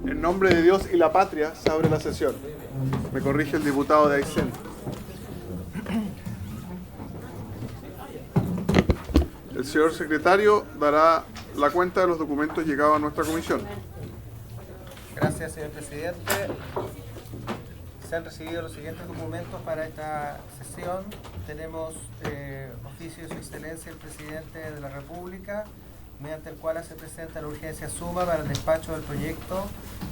En nombre de Dios y la patria se abre la sesión. Me corrige el diputado de Aysén. El señor secretario dará la cuenta de los documentos llegados a nuestra comisión. Gracias, señor presidente. Se han recibido los siguientes documentos para esta sesión. Tenemos oficio de su excelencia el presidente de la República, mediante el cual se presenta la urgencia suma para el despacho del proyecto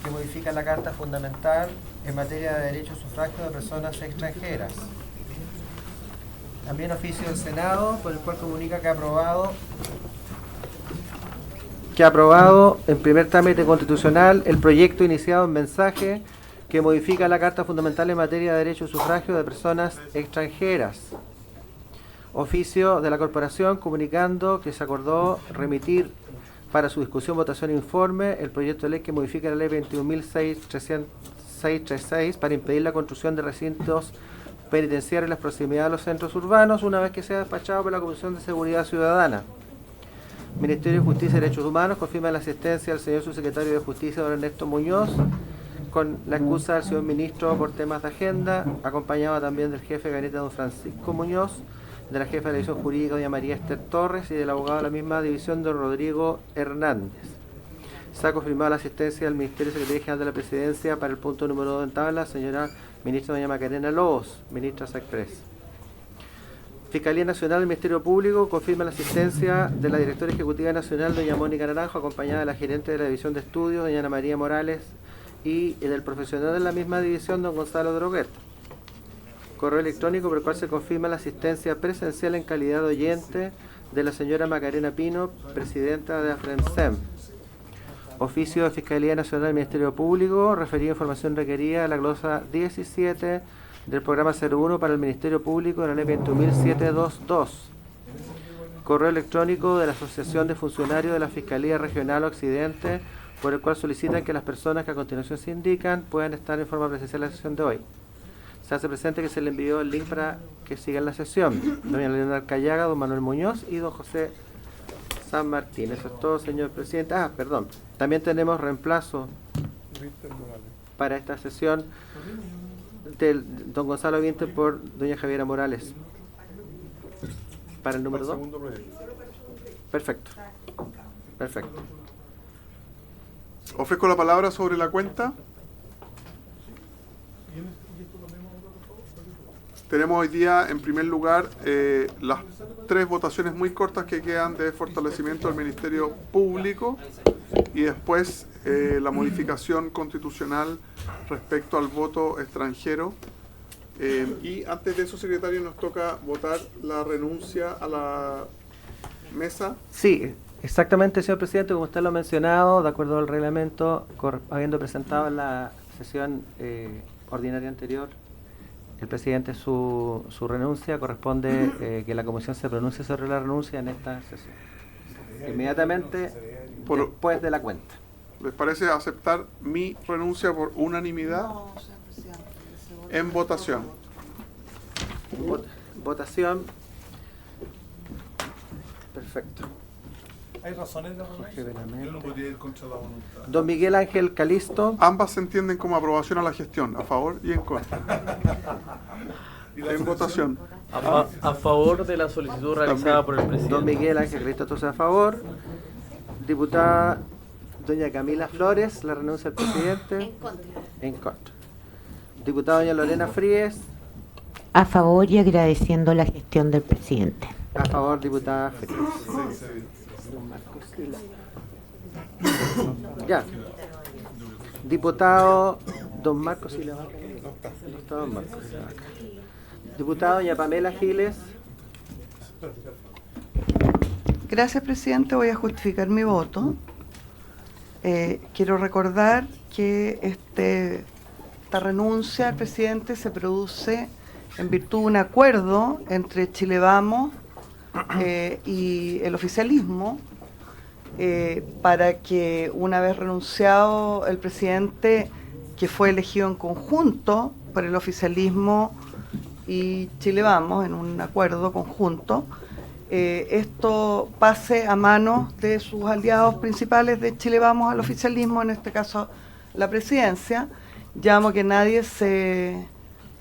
que modifica la Carta Fundamental en materia de derecho a sufragio de personas extranjeras. También oficio del Senado, por el cual comunica que ha aprobado en primer trámite constitucional el proyecto iniciado en mensaje que modifica la Carta Fundamental en materia de derecho a sufragio de personas extranjeras. Oficio de la Corporación comunicando que se acordó remitir para su discusión, votación e informe el proyecto de ley que modifica la ley 21.636 para impedir la construcción de recintos penitenciarios en las proximidades de los centros urbanos, una vez que sea despachado por la Comisión de Seguridad Ciudadana. Ministerio de Justicia y Derechos Humanos confirma la asistencia del señor subsecretario de Justicia, don Ernesto Muñoz, con la excusa del señor ministro por temas de agenda, acompañado también del jefe de gabinete, don Francisco Muñoz, de la jefa de la división jurídica, doña María Esther Torres, y del abogado de la misma división, don Rodrigo Hernández. Se ha confirmado la asistencia del Ministerio de Secretaría General de la Presidencia para el punto número 2 en tabla, señora ministra doña Macarena Lobos, ministra SACPRES. Fiscalía Nacional del Ministerio Público confirma la asistencia de la directora ejecutiva nacional, doña Mónica Naranjo, acompañada de la gerente de la división de estudios, doña Ana María Morales, y del profesional de la misma división, don Gonzalo Droguet. Correo electrónico por el cual se confirma la asistencia presencial en calidad de oyente de la señora Macarena Pino, presidenta de AFRENSEM. Oficio de Fiscalía Nacional del Ministerio Público, referido a información requerida a la glosa 17 del programa 01 para el Ministerio Público de la ley 21.722. Correo electrónico de la Asociación de Funcionarios de la Fiscalía Regional Occidente, por el cual solicitan que las personas que a continuación se indican puedan estar en forma presencial en la sesión de hoy. Se hace presente que se le envió el link para que sigan la sesión. Doña Leonardo Callaga, don Manuel Muñoz y don José San Martín. Eso es todo, señor presidente. Perdón. También tenemos reemplazo para esta sesión del don Gonzalo Vinter por doña Javiera Morales. Para el número 2. Perfecto. Perfecto. Ofrezco la palabra sobre la cuenta. Tenemos hoy día, en primer lugar, las 3 votaciones muy cortas que quedan de fortalecimiento del Ministerio Público y después la modificación constitucional respecto al voto extranjero. Y antes de eso, secretario, nos toca votar la renuncia a la mesa. Sí, exactamente, señor presidente, como usted lo ha mencionado, de acuerdo al reglamento, habiendo presentado en la sesión ordinaria anterior el presidente su renuncia, corresponde que la comisión se pronuncie sobre la renuncia en esta sesión. Inmediatamente después de la cuenta. ¿Les parece aceptar mi renuncia por unanimidad? No, señor presidente. En votación. Votación. Perfecto. ¿Hay razones de renuncia? Yo no podría ir contra la voluntad. Don Miguel Ángel Calisto. Ambas se entienden como aprobación a la gestión, a favor y en contra. En votación. A favor de la solicitud realizada por el presidente. Don Miguel Ángel Calisto, entonces a favor. Diputada doña Camila Flores, la renuncia del presidente. En contra. En contra. Diputada doña Lorena Fríes. A favor y agradeciendo la gestión del presidente. A favor, diputada Fríes. Ya. Diputado don Marcos Silva. Don Marcos. Diputado doña Pamela Giles. Gracias, presidente. Voy a justificar mi voto. Quiero recordar que esta renuncia al presidente se produce en virtud de un acuerdo entre Chile Vamos y el oficialismo para que, una vez renunciado el presidente, que fue elegido en conjunto por el oficialismo y Chile Vamos, en un acuerdo conjunto, esto pase a manos de sus aliados principales de Chile Vamos al oficialismo, en este caso la presidencia, llamo que nadie se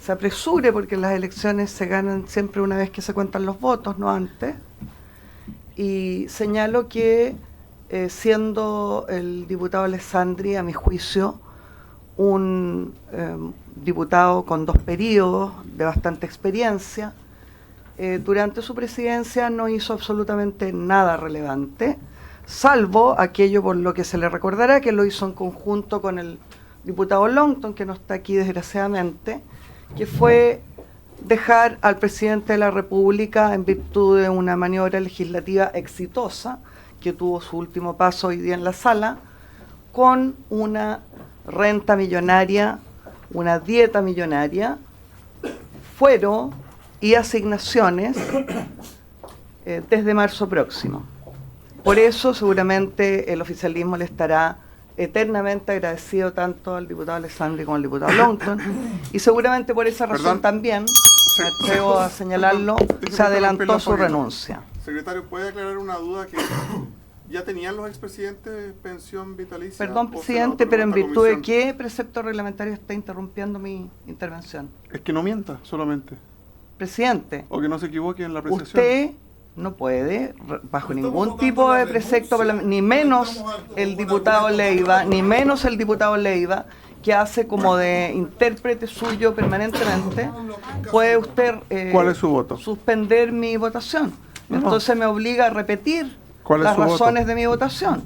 apresure, porque las elecciones se ganan siempre una vez que se cuentan los votos, no antes. Y señalo que siendo el diputado Alessandri, a mi juicio, un diputado con 2 periodos de bastante experiencia, durante su presidencia no hizo absolutamente nada relevante, salvo aquello por lo que se le recordará, que lo hizo en conjunto con el diputado Longton, que no está aquí desgraciadamente, que fue dejar al presidente de la República, en virtud de una maniobra legislativa exitosa, que tuvo su último paso hoy día en la sala, con una renta millonaria, una dieta millonaria, fuero y asignaciones desde marzo próximo. Por eso seguramente el oficialismo le estará eternamente agradecido tanto al diputado Alessandri como al diputado Longton, y seguramente por esa razón también, me atrevo a señalarlo, se adelantó su renuncia. Secretario, ¿puede aclarar una duda que ya tenían los expresidentes pensión vitalicia? Perdón, presidente, pero ¿en virtud de qué precepto reglamentario está interrumpiendo mi intervención? Es que no mienta, solamente. Presidente, O que no se equivoque en la apreciación. usted no puede, bajo ningún tipo de precepto, ni menos el diputado Leiva, que hace como de intérprete suyo permanentemente, puede usted ¿Cuál es su voto? suspender mi votación. Entonces me obliga a repetir las razones de mi votación.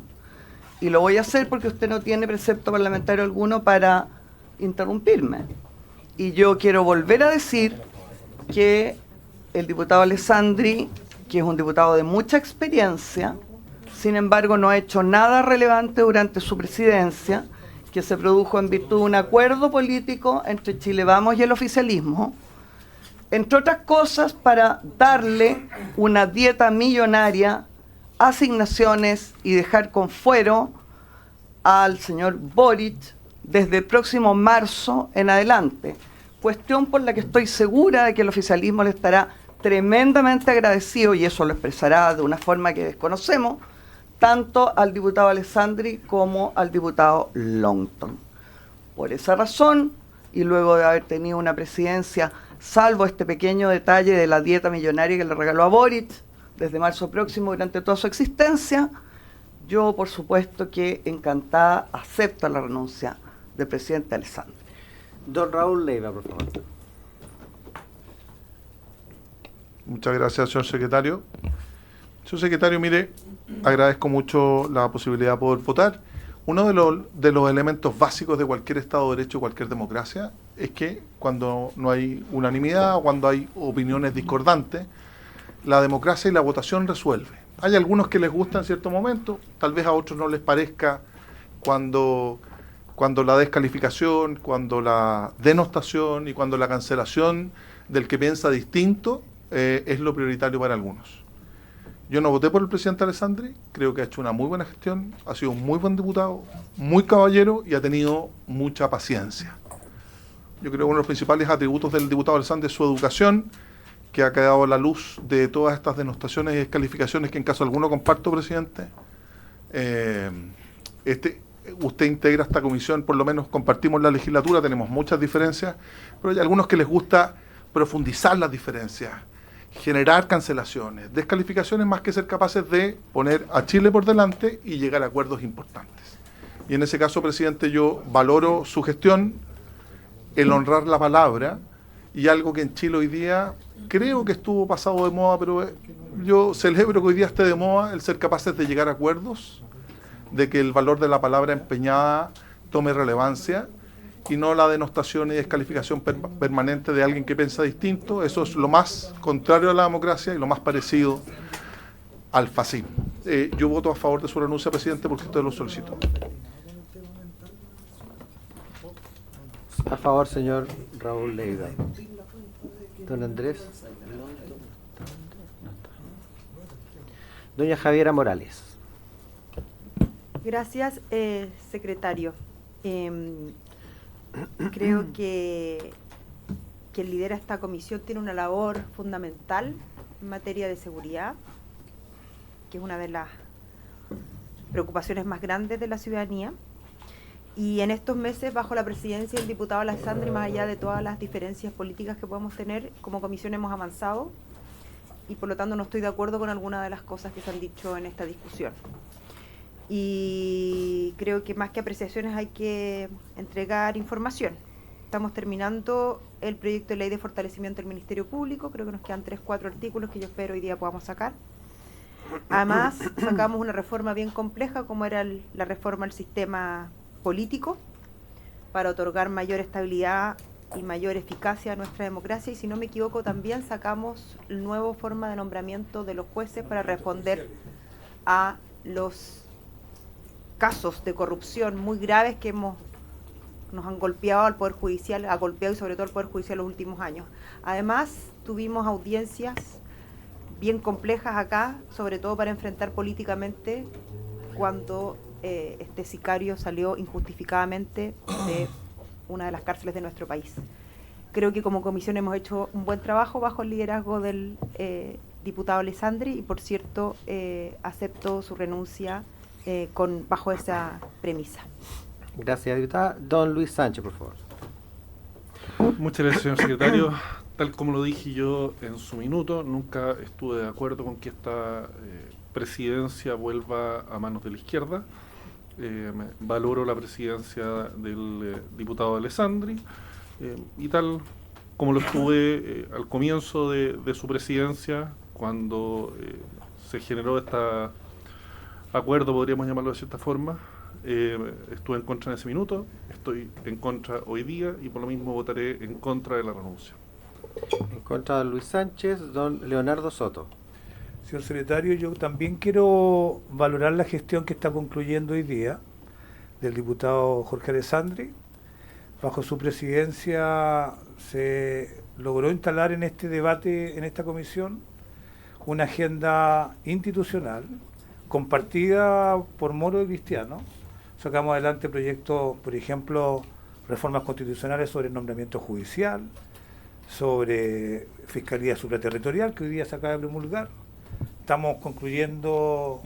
Y lo voy a hacer porque usted no tiene precepto parlamentario alguno para interrumpirme. Y yo quiero volver a decir que el diputado Alessandri, que es un diputado de mucha experiencia, sin embargo no ha hecho nada relevante durante su presidencia, que se produjo en virtud de un acuerdo político entre Chile Vamos y el oficialismo, entre otras cosas para darle una dieta millonaria, asignaciones y dejar con fuero al señor Boric desde el próximo marzo en adelante. Cuestión por la que estoy segura de que el oficialismo le estará tremendamente agradecido, y eso lo expresará de una forma que desconocemos, tanto al diputado Alessandri como al diputado Longton. Por esa razón, y luego de haber tenido una presidencia, salvo este pequeño detalle de la dieta millonaria que le regaló a Boric desde marzo próximo durante toda su existencia, yo por supuesto que encantada acepto la renuncia del presidente Alessandri. Don Raúl Leiva, por favor. Muchas gracias, señor secretario. Señor secretario, mire, agradezco mucho la posibilidad de poder votar. Uno de los elementos básicos de cualquier Estado de Derecho, cualquier democracia, es que cuando no hay unanimidad o cuando hay opiniones discordantes, la democracia y la votación resuelve. Hay algunos que les gusta en cierto momento, tal vez a otros no les parezca cuando la descalificación, cuando la denostación y cuando la cancelación del que piensa distinto es lo prioritario para algunos. Yo no voté por el presidente Alessandri, creo que ha hecho una muy buena gestión, ha sido un muy buen diputado, muy caballero y ha tenido mucha paciencia. Yo creo que uno de los principales atributos del diputado Alessandri es su educación, que ha quedado a la luz de todas estas denostaciones y descalificaciones que en caso alguno comparto, presidente. Usted integra esta comisión, por lo menos compartimos la legislatura, tenemos muchas diferencias, pero hay algunos que les gusta profundizar las diferencias, generar cancelaciones, descalificaciones, más que ser capaces de poner a Chile por delante y llegar a acuerdos importantes. Y en ese caso, presidente, yo valoro su gestión, el honrar la palabra, y algo que en Chile hoy día creo que estuvo pasado de moda, pero yo celebro que hoy día esté de moda el ser capaces de llegar a acuerdos, de que el valor de la palabra empeñada tome relevancia y no la denostación y descalificación permanente de alguien que piensa distinto. Eso es lo más contrario a la democracia y lo más parecido al fascismo. Yo voto a favor de su renuncia, presidente, porque usted lo solicitó. A favor, señor Raúl Leiva. Don Andrés. Doña Javiera Morales. Gracias, secretario. Creo que quien lidera esta comisión tiene una labor fundamental en materia de seguridad, que es una de las preocupaciones más grandes de la ciudadanía. Y en estos meses, bajo la presidencia del diputado Alessandri, más allá de todas las diferencias políticas que podemos tener, como comisión hemos avanzado y por lo tanto no estoy de acuerdo con alguna de las cosas que se han dicho en esta discusión. Y creo que más que apreciaciones hay que entregar información. Estamos terminando el proyecto de ley de fortalecimiento del Ministerio Público, creo que nos quedan 3-4 artículos que yo espero hoy día podamos sacar. Además, sacamos una reforma bien compleja como era la reforma al sistema político para otorgar mayor estabilidad y mayor eficacia a nuestra democracia, y si no me equivoco también sacamos la nueva forma de nombramiento de los jueces para responder a los casos de corrupción muy graves que nos han golpeado al Poder Judicial, ha golpeado y sobre todo al Poder Judicial los últimos años. Además, tuvimos audiencias bien complejas acá, sobre todo para enfrentar políticamente cuando este sicario salió injustificadamente de una de las cárceles de nuestro país. Creo que como comisión hemos hecho un buen trabajo bajo el liderazgo del diputado Alessandri y, por cierto, acepto su renuncia bajo esa premisa. Gracias, diputada. Don Luis Sánchez, por favor. Muchas gracias, señor secretario. Tal como lo dije yo en su minuto, nunca estuve de acuerdo con que esta presidencia vuelva a manos de la izquierda. Valoro la presidencia del diputado Alessandri y tal como lo estuve al comienzo de su presidencia, cuando se generó este acuerdo, podríamos llamarlo de cierta forma. Estuve en contra en ese minuto, estoy en contra hoy día y por lo mismo votaré en contra de la renuncia. En contra de Luis Sánchez, don Leonardo Soto. Señor secretario, yo también quiero valorar la gestión que está concluyendo hoy día del diputado Jorge Alessandri. Bajo su presidencia se logró instalar en este debate, en esta comisión, una agenda institucional compartida por Moro y Cristiano. Sacamos adelante proyectos, por ejemplo, reformas constitucionales sobre el nombramiento judicial, sobre fiscalía supraterritorial, que hoy día se acaba de promulgar. Estamos concluyendo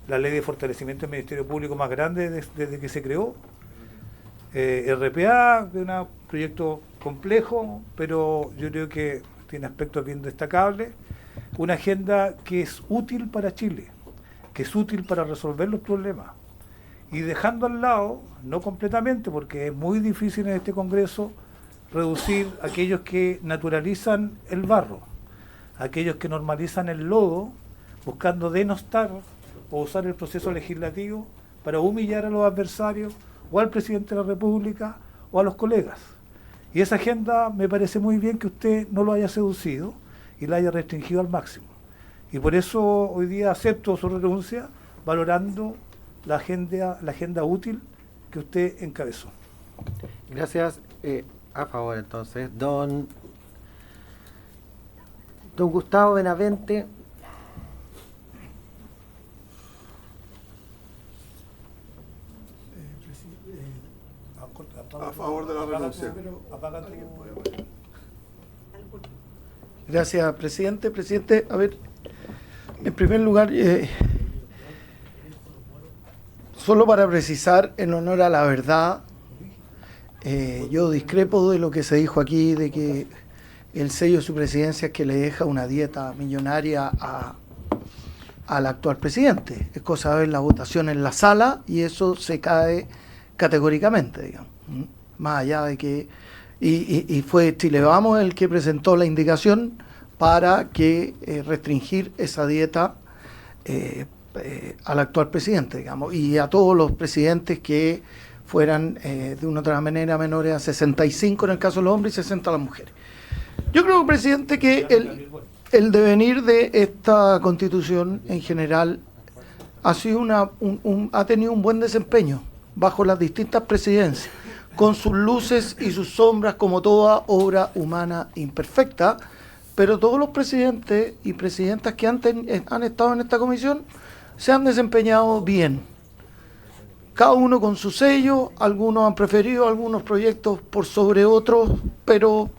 la ley de fortalecimiento del Ministerio Público más grande desde que se creó. RPA, que es un proyecto complejo, pero yo creo que tiene aspectos bien destacables. Una agenda que es útil para Chile, que es útil para resolver los problemas. Y dejando al lado, no completamente, porque es muy difícil en este Congreso reducir a aquellos que naturalizan el barro, aquellos que normalizan el lodo, buscando denostar o usar el proceso legislativo para humillar a los adversarios o al presidente de la República o a los colegas. Y esa agenda me parece muy bien que usted no lo haya seducido y la haya restringido al máximo. Y por eso hoy día acepto su renuncia, valorando la agenda útil que usted encabezó. Gracias. A favor, entonces, don Gustavo Benavente. A favor de la renuncia. Gracias, presidente. Presidente, a ver, en primer lugar, solo para precisar, en honor a la verdad, yo discrepo de lo que se dijo aquí, de que el sello de su presidencia es que le deja una dieta millonaria al actual presidente. Es cosa de ver la votación en la sala y eso se cae categóricamente, digamos. Más allá de que... Y fue Chile Vamos el que presentó la indicación para que restringir esa dieta al actual presidente, digamos, y a todos los presidentes que fueran de una u otra manera menores a 65 en el caso de los hombres y 60 las mujeres. Yo creo, presidente, que el devenir de esta constitución en general ha sido ha tenido un buen desempeño bajo las distintas presidencias, con sus luces y sus sombras, como toda obra humana imperfecta, pero todos los presidentes y presidentas que han estado en esta comisión se han desempeñado bien. Cada uno con su sello, algunos han preferido algunos proyectos por sobre otros, pero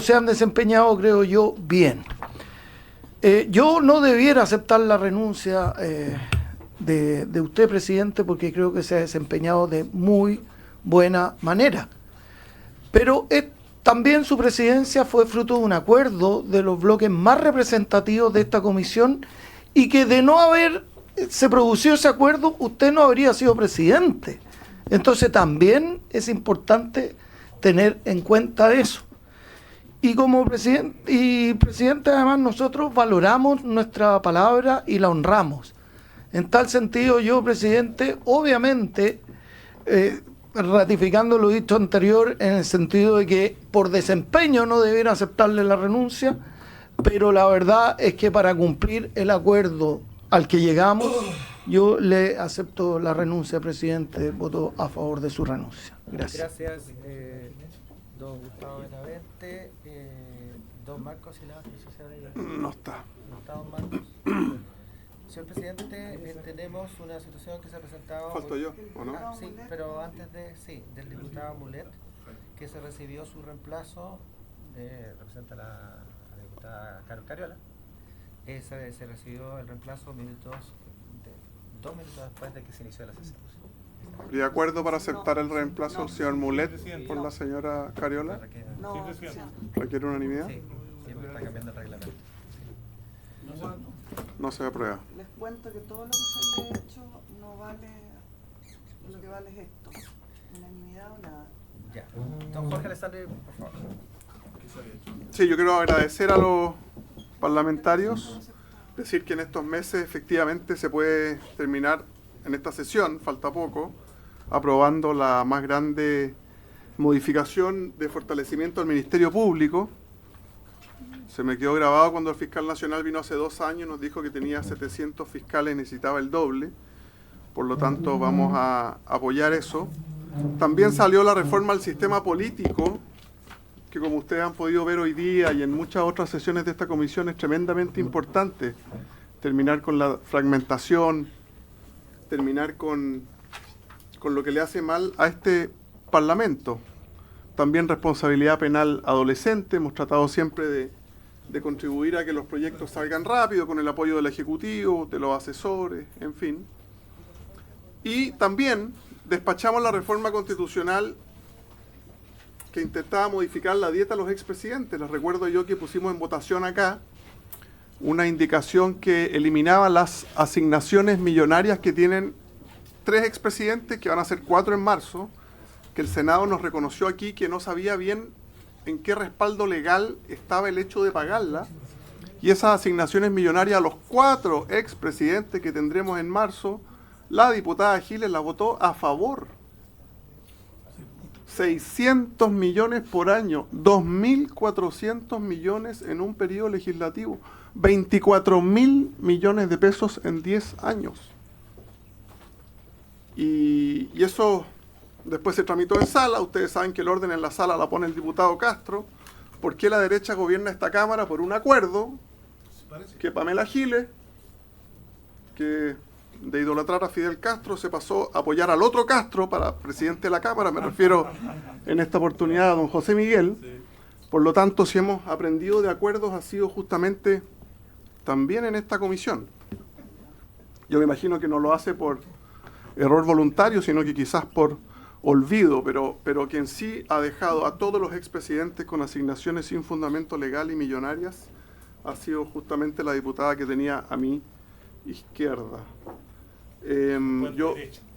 se han desempeñado, creo yo, bien. Yo no debiera aceptar la renuncia de usted, presidente, porque creo que se ha desempeñado de muy buena manera. Pero también su presidencia fue fruto de un acuerdo de los bloques más representativos de esta comisión y que de no haberse producido ese acuerdo, usted no habría sido presidente. Entonces también es importante tener en cuenta eso. Y como presidente, además, nosotros valoramos nuestra palabra y la honramos. En tal sentido, yo, presidente, obviamente, ratificando lo dicho anterior, en el sentido de que por desempeño no debiera aceptarle la renuncia, pero la verdad es que para cumplir el acuerdo al que llegamos, yo le acepto la renuncia, presidente, voto a favor de su renuncia. Gracias. Gracias, don Gustavo Benavente. Don Marcos y la No está. ¿No está don Marcos? Señor presidente, tenemos una situación que se ha presentado... ¿Falto yo o no? Sí, pero antes del diputado Mulet, que se recibió su reemplazo, representa a la diputada Carol Cariola, se recibió el reemplazo 2 minutos después de que se inició la sesión. ¿De acuerdo para aceptar el reemplazo del señor Mulet por la señora Cariola? No, ¿Requiere unanimidad? Sí, siempre está cambiando el reglamento. No se aprueba. les cuento que todo lo que se haya hecho no vale, lo que vale es esto, unanimidad o nada. Ya. Don Jorge Alessandri, por favor. Sí, yo quiero agradecer a los parlamentarios, decir que en estos meses efectivamente se puede terminar en esta sesión, falta poco, aprobando la más grande modificación de fortalecimiento del Ministerio Público. Se me quedó grabado cuando el fiscal nacional vino hace 2 años, nos dijo que tenía 700 fiscales y necesitaba el doble. Por lo tanto, vamos a apoyar eso. También salió la reforma al sistema político, que como ustedes han podido ver hoy día y en muchas otras sesiones de esta comisión es tremendamente importante. Terminar con la fragmentación, terminar con lo que le hace mal a este Parlamento. También responsabilidad penal adolescente, hemos tratado siempre de contribuir a que los proyectos salgan rápido con el apoyo del Ejecutivo, de los asesores, en fin. Y también despachamos la reforma constitucional que intentaba modificar la dieta de los expresidentes. Les recuerdo yo que pusimos en votación acá una indicación que eliminaba las asignaciones millonarias que tienen 3 expresidentes, que van a ser 4 en marzo, que el Senado nos reconoció aquí que no sabía bien en qué respaldo legal estaba el hecho de pagarla, y esas asignaciones millonarias a los 4 expresidentes que tendremos en marzo, la diputada Giles la votó a favor. 600 millones por año, 2.400 millones en un periodo legislativo, 24.000 millones de pesos en 10 años. Y eso después se tramitó en sala. Ustedes saben que el orden en la sala la pone el diputado Castro. ¿Por qué la derecha gobierna esta Cámara? Por un acuerdo que Pamela Giles, que de idolatrar a Fidel Castro, se pasó a apoyar al otro Castro para presidente de la Cámara. Me refiero en esta oportunidad a don José Miguel. Por lo tanto, si hemos aprendido de acuerdos, ha sido justamente también en esta comisión. Yo me imagino que no lo hace por error voluntario, sino que quizás por olvido, pero quien sí ha dejado a todos los expresidentes con asignaciones sin fundamento legal y millonarias ha sido justamente la diputada que tenía a mi izquierda.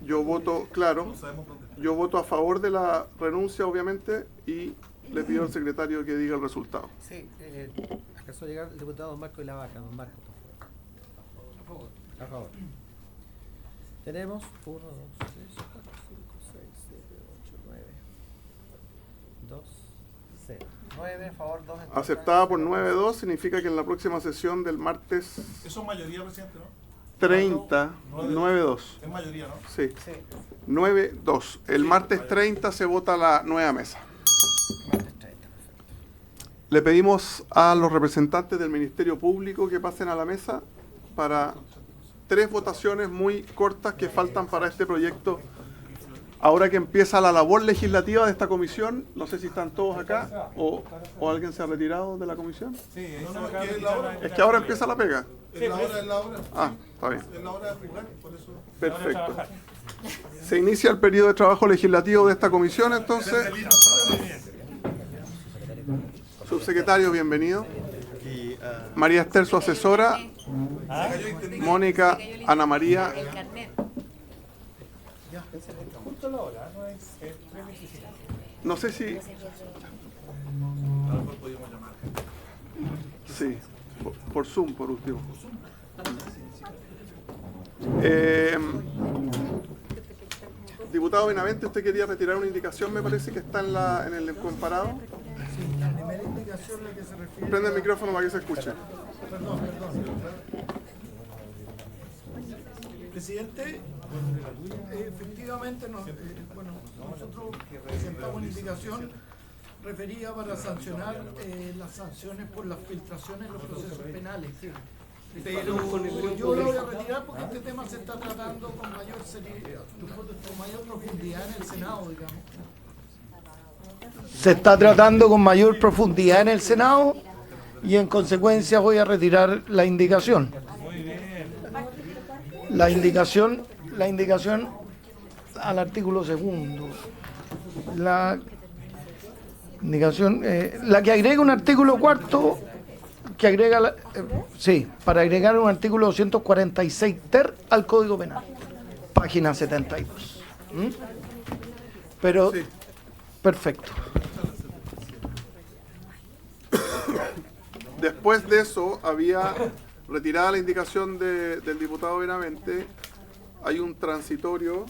Yo voto, claro, yo voto a favor de la renuncia, obviamente, y le pido al secretario que diga el resultado. Sí, alcanzó a llegar el diputado don Marco y la Vaca. Don Marco, por favor. A favor. Tenemos 1, 2, 3, 4, 5, 6, 7, 8, 9. 2, 0. 9 a favor, 2 en contra. Aceptada por 9-2 significa que en la próxima sesión del martes... Eso es mayoría, presidente, ¿no? 30, 9-2. Es mayoría, ¿no? Sí. 9-2. El martes 30 se vota la nueva mesa. Le pedimos a los representantes del Ministerio Público que pasen a la mesa para 3 votaciones muy cortas que faltan para este proyecto Ahora que empieza la labor legislativa de esta comisión, no sé si están todos acá o alguien se ha retirado de la comisión. Sí, Es que ahora empieza la pega. Es la hora. Ah, está bien. Es la hora de arreglar, por eso. Perfecto. Se inicia el periodo de trabajo legislativo de esta comisión, entonces. Subsecretario, bienvenido. María Esther, su asesora. Mónica, Ana María. No sé si... Sí, por Zoom, por último. Diputado Benavente, usted quería retirar una indicación, me parece que está en el comparado. Sí, la primera indicación a la que se refiere... Prende el micrófono para que se escuche. Perdón. Presidente, efectivamente nosotros presentamos una indicación referida para sancionar las sanciones por las filtraciones en los procesos penales. Pero yo lo voy a retirar porque este tema se está tratando con mayor seriedad, con mayor profundidad en el Senado, digamos. Se está tratando con mayor profundidad en el Senado y en consecuencia voy a retirar la indicación. La indicación al artículo segundo. La indicación, la que agrega un artículo cuarto, que agrega, para agregar un artículo 246 ter al Código Penal, página 72. Pero, perfecto. Después de eso, había retirada la indicación del diputado Benavente. Hay un transitorio,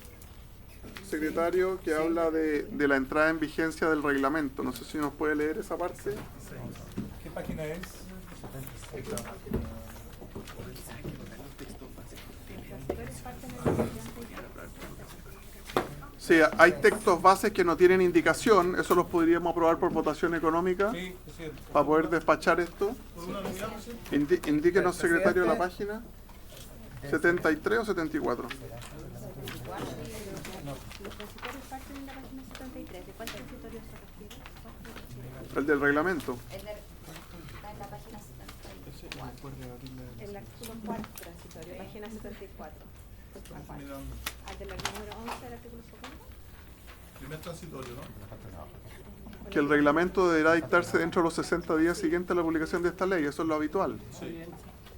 secretario, que habla de la entrada en vigencia del reglamento. No sé si nos puede leer esa parte. ¿Qué página es? Sí, hay textos bases que no tienen indicación. Eso los podríamos aprobar por votación económica para poder despachar esto. Indíquenos, secretario, la página. 73 o 74. Los transitores parten en la página 73. ¿De cuál transitorio se refiere? El del reglamento. Está en la página 74. El artículo 4 transitorio, página 74. Al del número 11 del artículo 70. Primer transitorio, ¿no? Que el reglamento deberá dictarse dentro de los 60 días siguientes a la publicación de esta ley. Eso es lo habitual.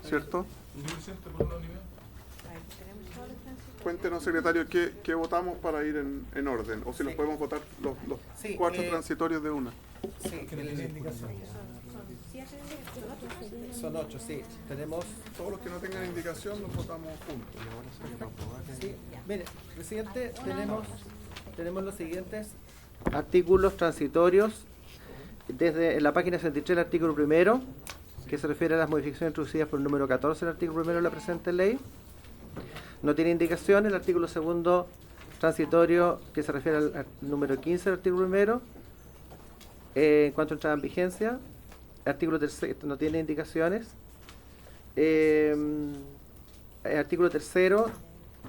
¿Cierto? Suficiente por unanimidad. Cuéntenos, secretario, qué votamos para ir en orden. O si los podemos votar los Sí, 4 transitorios de una. Sí, son 8, sí. Tenemos... Todos los que no tengan indicación los votamos juntos. Sí. Mire, presidente, tenemos los siguientes artículos transitorios. Desde en la página 63, el artículo primero, que se refiere a las modificaciones introducidas por el número 14 del artículo primero de la presente ley. No tiene indicación. El artículo segundo transitorio, que se refiere al número 15 del artículo primero, en cuanto a entrada en vigencia. El artículo tercero no tiene indicaciones. El artículo tercero,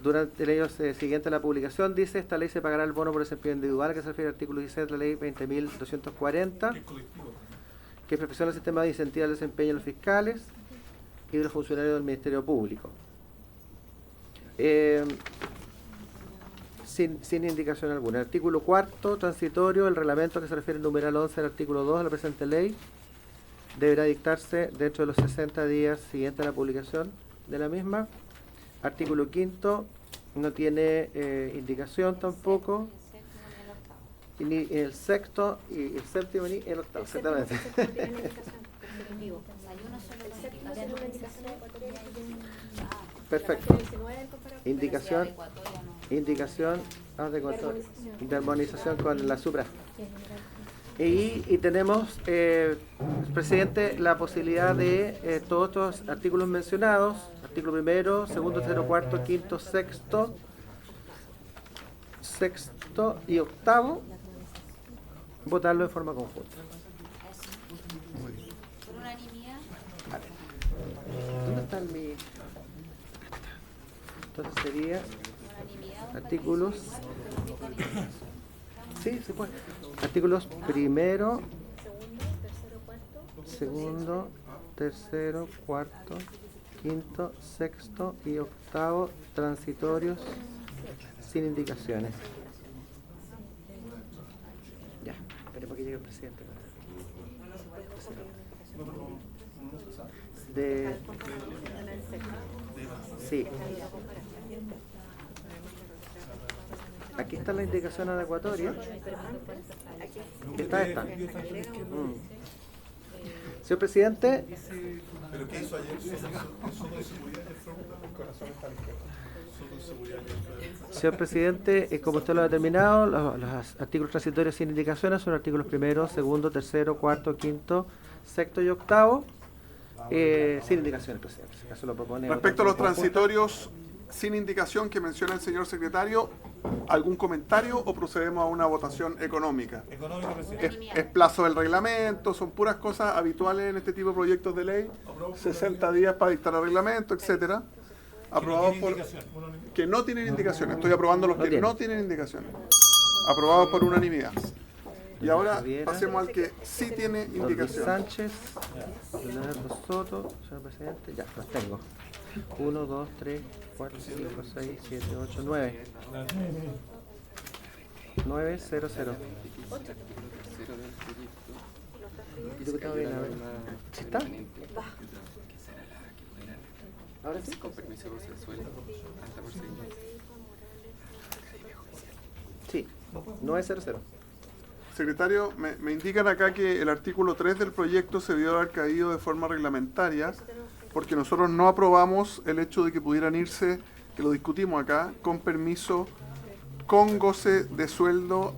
durante el año siguiente a la publicación, dice: esta ley se pagará el bono por desempeño individual, que se refiere al artículo 16 de la ley 20.240, que perfecciona el sistema de incentivos al desempeño de los fiscales y de los funcionarios del Ministerio Público. Sin indicación alguna. El artículo cuarto, transitorio, el reglamento que se refiere al numeral 11 del artículo 2 de la presente ley, deberá dictarse dentro de los 60 días siguientes a la publicación de la misma. Artículo quinto, no tiene indicación tampoco. Y ni el sexto, y el séptimo, ni el octavo, exactamente. Perfecto. Indicación de armonización con la supra. Y tenemos, presidente, la posibilidad de todos estos artículos mencionados, artículo primero, segundo, tercero, cuarto, quinto, sexto y octavo, votarlo en forma conjunta. Por unanimidad. Vale. ¿Dónde están mis...? Entonces sería artículos Sí, se puede. Artículos primero, segundo, tercero, cuarto, quinto, sexto y octavo, transitorios sin indicaciones. Ya, esperemos que llegue el presidente. Sí. Aquí está la indicación adecuatoria. Está esta. Señor presidente. ¿Pero qué hizo ayer? ¿Eso de seguridad del fraude? El corazón está a la izquierda. Eso de seguridad del Señor presidente, como usted lo ha determinado, los artículos transitorios sin indicaciones son artículos primero, segundo, tercero, cuarto, quinto, sexto y octavo. Sin indicaciones, presidente. Si acaso lo propone. Respecto a los transitorios sin indicación que menciona el señor secretario, ¿algún comentario o procedemos a una votación económica? Económica, presidente. Es plazo del reglamento, son puras cosas habituales en este tipo de proyectos de ley, 60 días para dictar el reglamento, etcétera. Aprobados por que no tienen indicaciones. Estoy aprobando los que no tienen indicaciones. Aprobados por unanimidad. Y ahora pasemos al que sí tiene indicaciones. Sánchez, Leonardo Soto, señor presidente, ya los tengo. 1, 2, 3, 4, 5, 6, 7, 8, 9. 9, 0, 0. Diputado bien, a ver. ¿Sí está? ¿Ahora sí? Con permiso de sueldo. Sí, 9, 0, 0. Secretario, me indican acá que el artículo 3 del proyecto se vio haber caído de forma reglamentaria porque nosotros no aprobamos el hecho de que pudieran irse, que lo discutimos acá, con permiso, con goce de sueldo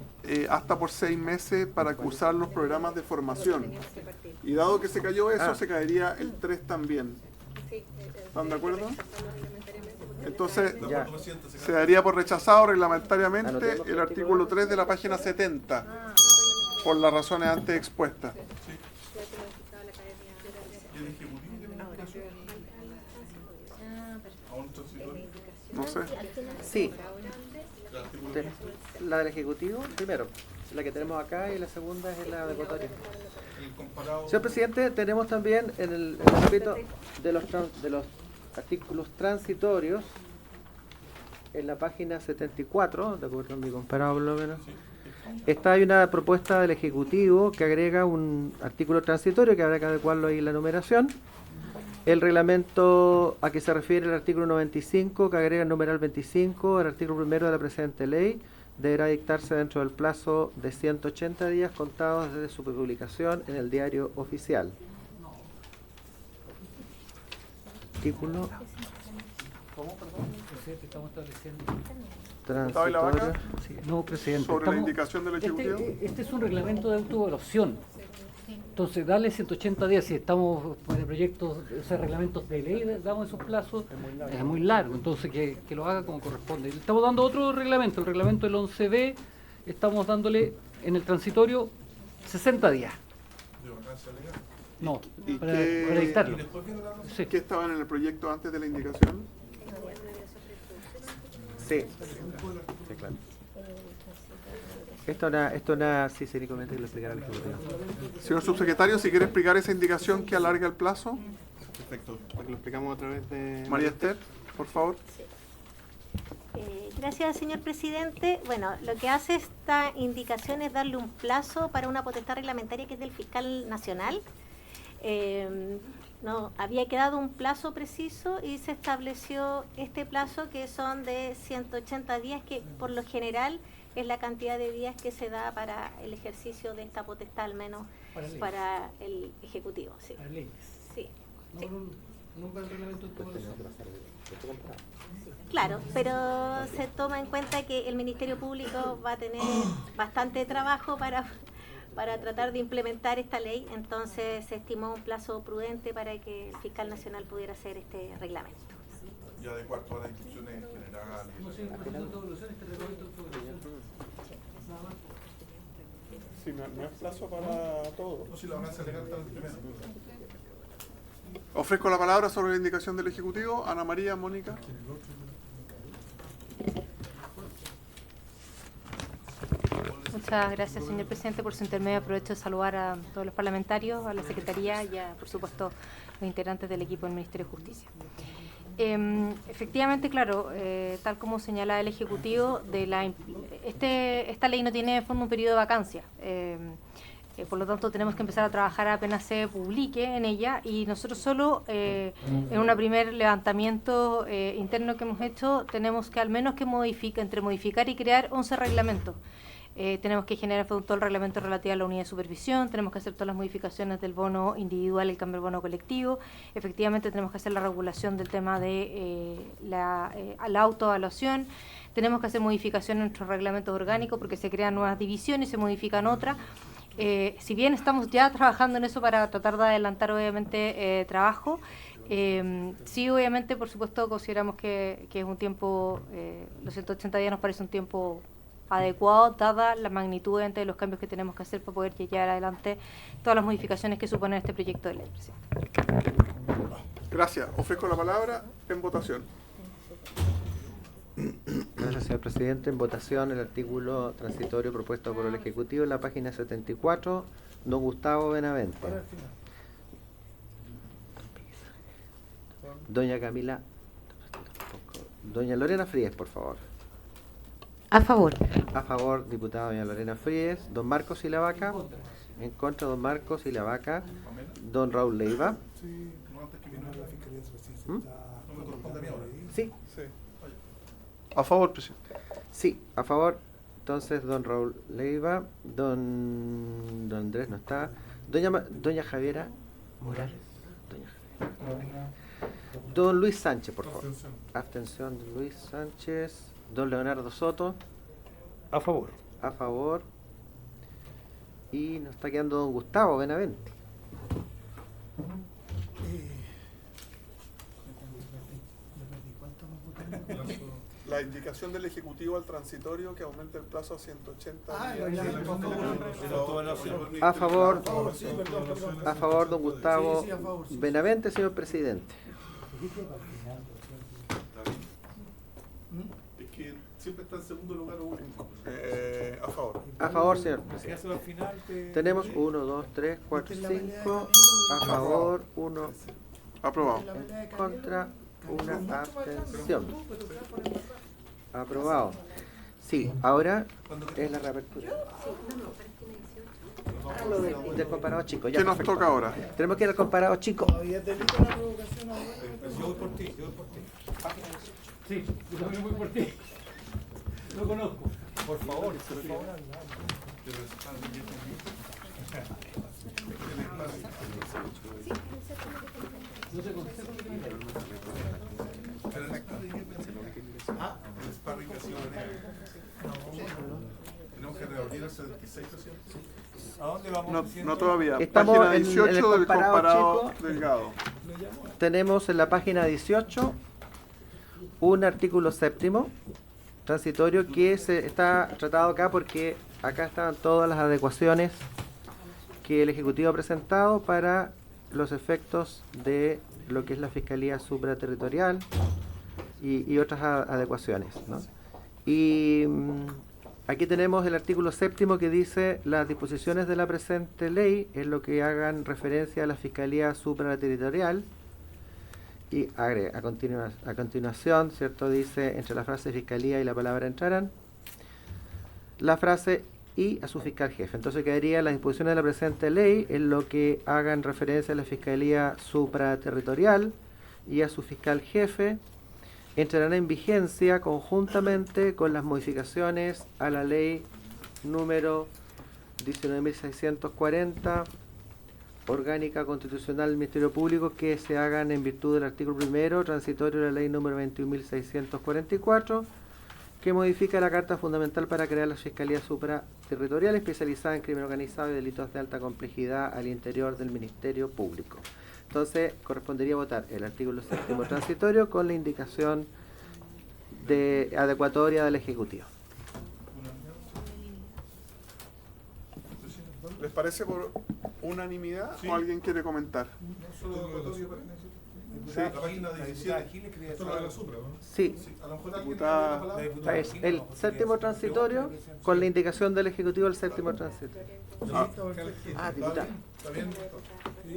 hasta por 6 meses para cursar los programas de formación. Y dado que se cayó eso, se caería el 3 también. ¿Están de acuerdo? Entonces, se daría por rechazado reglamentariamente el artículo 3 de la página 70, por las razones antes expuestas. No sé. Sí. La del Ejecutivo, primero. La que tenemos acá y la segunda es la adecuatoria. Señor presidente, tenemos también en el ámbito de los artículos transitorios, en la página 74, de acuerdo con mi comparado por lo menos, hay una propuesta del Ejecutivo que agrega un artículo transitorio que habrá que adecuarlo ahí en la numeración. El reglamento a que se refiere el artículo 95, que agrega el numeral 25, el artículo primero de la presente ley, deberá dictarse dentro del plazo de 180 días contados desde su publicación en el diario oficial. Artículo. ¿Cómo, perdón? Presidente, estamos estableciendo. Transitorio. Sí, no, presidente. ¿Sobre la indicación del Ejecutivo? Este es un reglamento de autoevaluación. Entonces, darle 180 días, si estamos con el proyecto, o sea, reglamentos de ley, damos esos plazos, es muy largo. Entonces, que lo haga como corresponde. Le estamos dando otro reglamento, el reglamento del 11B, estamos dándole en el transitorio 60 días. No, ¿Y para dictarlo. Sí. ¿Qué estaban en el proyecto antes de la indicación? Sí. Sí, claro. Esto sí sería conveniente que lo explicara el Ejecutivo. Señor subsecretario, si quiere explicar esa indicación que alarga el plazo. Perfecto, para que lo explicamos a través de... María Esther, por favor. Gracias, señor presidente. Bueno, lo que hace esta indicación es darle un plazo para una potestad reglamentaria que es del fiscal nacional. No, había quedado un plazo preciso y se estableció este plazo que son de 180 días, que por lo general es la cantidad de días que se da para el ejercicio de esta potestad, al menos para el Ejecutivo. Sí. Para leyes. Sí. Sí. No para el reglamento de Claro, pero se toma en cuenta que el Ministerio Público va a tener bastante trabajo para tratar de implementar esta ley, entonces se estimó un plazo prudente para que el fiscal nacional pudiera hacer este reglamento. Y adecuar todas las instrucciones generales. Sí, no es plazo para todo. No, si la van a legal hasta el primero. Ofrezco la palabra sobre la indicación del Ejecutivo. Ana María, Mónica. Muchas gracias, señor presidente. Por su intermedio aprovecho de saludar a todos los parlamentarios, a la Secretaría y a, por supuesto, los integrantes del equipo del Ministerio de Justicia. Efectivamente, claro, tal como señala el Ejecutivo, esta ley no tiene en fondo un periodo de vacancia. Por lo tanto, tenemos que empezar a trabajar apenas se publique en ella, y nosotros solo en un primer levantamiento interno que hemos hecho tenemos que al menos que entre modificar y crear 11 reglamentos. Tenemos que generar todo el reglamento relativo a la unidad de supervisión, tenemos que hacer todas las modificaciones del bono individual, el cambio del bono colectivo, efectivamente tenemos que hacer la regulación del tema de la autoevaluación, tenemos que hacer modificaciones en nuestros reglamentos orgánicos porque se crean nuevas divisiones y se modifican otras. Si bien estamos ya trabajando en eso para tratar de adelantar obviamente trabajo, sí obviamente por supuesto consideramos que es un tiempo, los 180 días nos parece un tiempo adecuado dada la magnitud de los cambios que tenemos que hacer para poder llevar adelante todas las modificaciones que supone este proyecto de ley, presidente. Gracias. Ofrezco la palabra en votación. Gracias, señor presidente. En votación el artículo transitorio propuesto por el Ejecutivo en la página 74, don Gustavo Benavente. Doña Camila. Doña Lorena Fríes, por favor. A favor. A favor, diputada doña Lorena Fríes. Don Marcos Ilavaca. En contra, don Marcos Ilavaca. Don Raúl Leiva. Sí. A favor, presidente. Sí, a favor. Entonces, don Raúl Leiva. Don Andrés no está. Doña Javiera Morales. Doña Javiera. Don Luis Sánchez, por favor. Abstención de Luis Sánchez. Don Leonardo Soto. A favor. A favor. Y nos está quedando don Gustavo Benavente. La indicación del Ejecutivo al transitorio que aumenta el plazo a 180 días. A favor, don Gustavo Benavente, señor presidente. Es que siempre está en segundo lugar o último. A favor. A favor, señor presidente. Tenemos 1, 2, 3, 4, 5. A favor, 1. Aprobado. En contra, una abstención. Aprobado. Sí, ahora es la reapertura. Del comparado chico. Ya, ¿qué nos perfecto. toca ahora? Tenemos que ir al comparado chico. Yo voy por ti, Sí, yo también voy por ti. Lo conozco. Por favor, Tenemos que reunir el 76, presidente. ¿A dónde vamos? No todavía. Estamos página en 18 el del comparado comparado delgado. Tenemos en la página 18 un artículo séptimo transitorio que se está tratado acá porque acá están todas las adecuaciones que el Ejecutivo ha presentado para los efectos de lo que es la Fiscalía Supraterritorial y otras adecuaciones, ¿no? Y aquí tenemos el artículo séptimo que dice: las disposiciones de la presente ley en lo que hagan referencia a la Fiscalía Supraterritorial. Y agrega, a continuación, ¿cierto? Dice, entre la frase fiscalía y la palabra entrarán, la frase y a su fiscal jefe. Entonces quedaría: las disposiciones de la presente ley en lo que hagan referencia a la Fiscalía Supraterritorial y a su fiscal jefe entrarán en vigencia conjuntamente con las modificaciones a la ley número 19.640 orgánica constitucional del Ministerio Público, que se hagan en virtud del artículo primero transitorio de la ley número 21.644, que modifica la Carta Fundamental para crear la Fiscalía Supraterritorial especializada en crimen organizado y delitos de alta complejidad al interior del Ministerio Público. Entonces, correspondería votar el artículo séptimo transitorio con la indicación de adecuatoria del Ejecutivo. ¿Les parece por unanimidad o alguien quiere comentar? La página 17. Esto es lo de la Supra, ¿no? Sí. A lo mejor alguien Diputada- tiene la palabra. Es el séptimo transitorio con la indicación del Ejecutivo del séptimo transitorio. Diputado. ¿Está bien?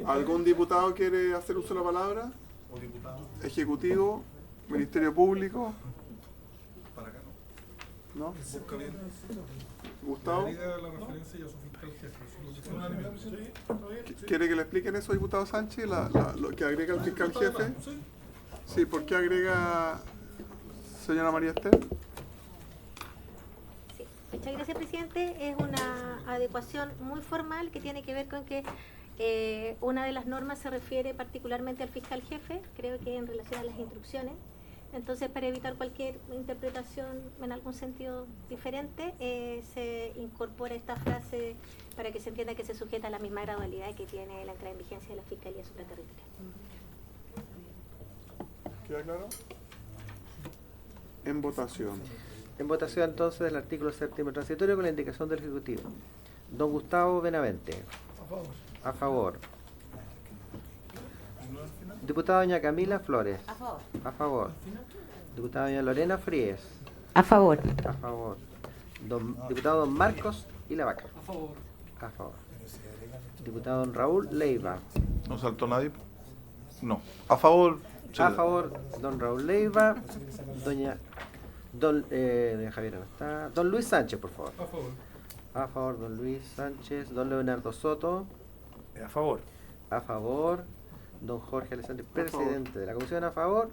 ¿Algún diputado quiere hacer uso de la palabra? ¿O diputado? Ejecutivo, Ministerio Público, Para acá ¿no? Busca bien. Gustavo, Agrega la referencia y a su fiscal jefe. ¿Es unanimidad, presidente? ¿quiere que le expliquen eso, diputado Sánchez, lo que agrega el fiscal jefe? Sí, ¿por qué agrega señora María Esther? Sí, muchas gracias, presidente. Es una adecuación muy formal que tiene que ver con que una de las normas se refiere particularmente al fiscal jefe, creo que en relación a las instrucciones. Entonces, para evitar cualquier interpretación en algún sentido diferente, se incorpora esta frase para que se entienda que se sujeta a la misma gradualidad que tiene la entrada en vigencia de la Fiscalía Supraterritorial. ¿Queda claro? En votación. En votación entonces del artículo séptimo transitorio con la indicación del Ejecutivo. Don Gustavo Benavente. A favor. Diputada doña Camila Flores. A favor. A favor. Diputada doña Lorena Fríes. A favor. A favor. Diputado don Marcos y la Vaca. A favor. A favor. Diputado don Raúl Leiva. ¿No saltó nadie? No. A favor. A favor don Raúl Leiva. Doña Javier no está. Don Luis Sánchez, por favor. A favor. A favor don Luis Sánchez. Don Leonardo Soto. A favor. A favor. Don Jorge Alessandri, presidente de la comisión, a favor.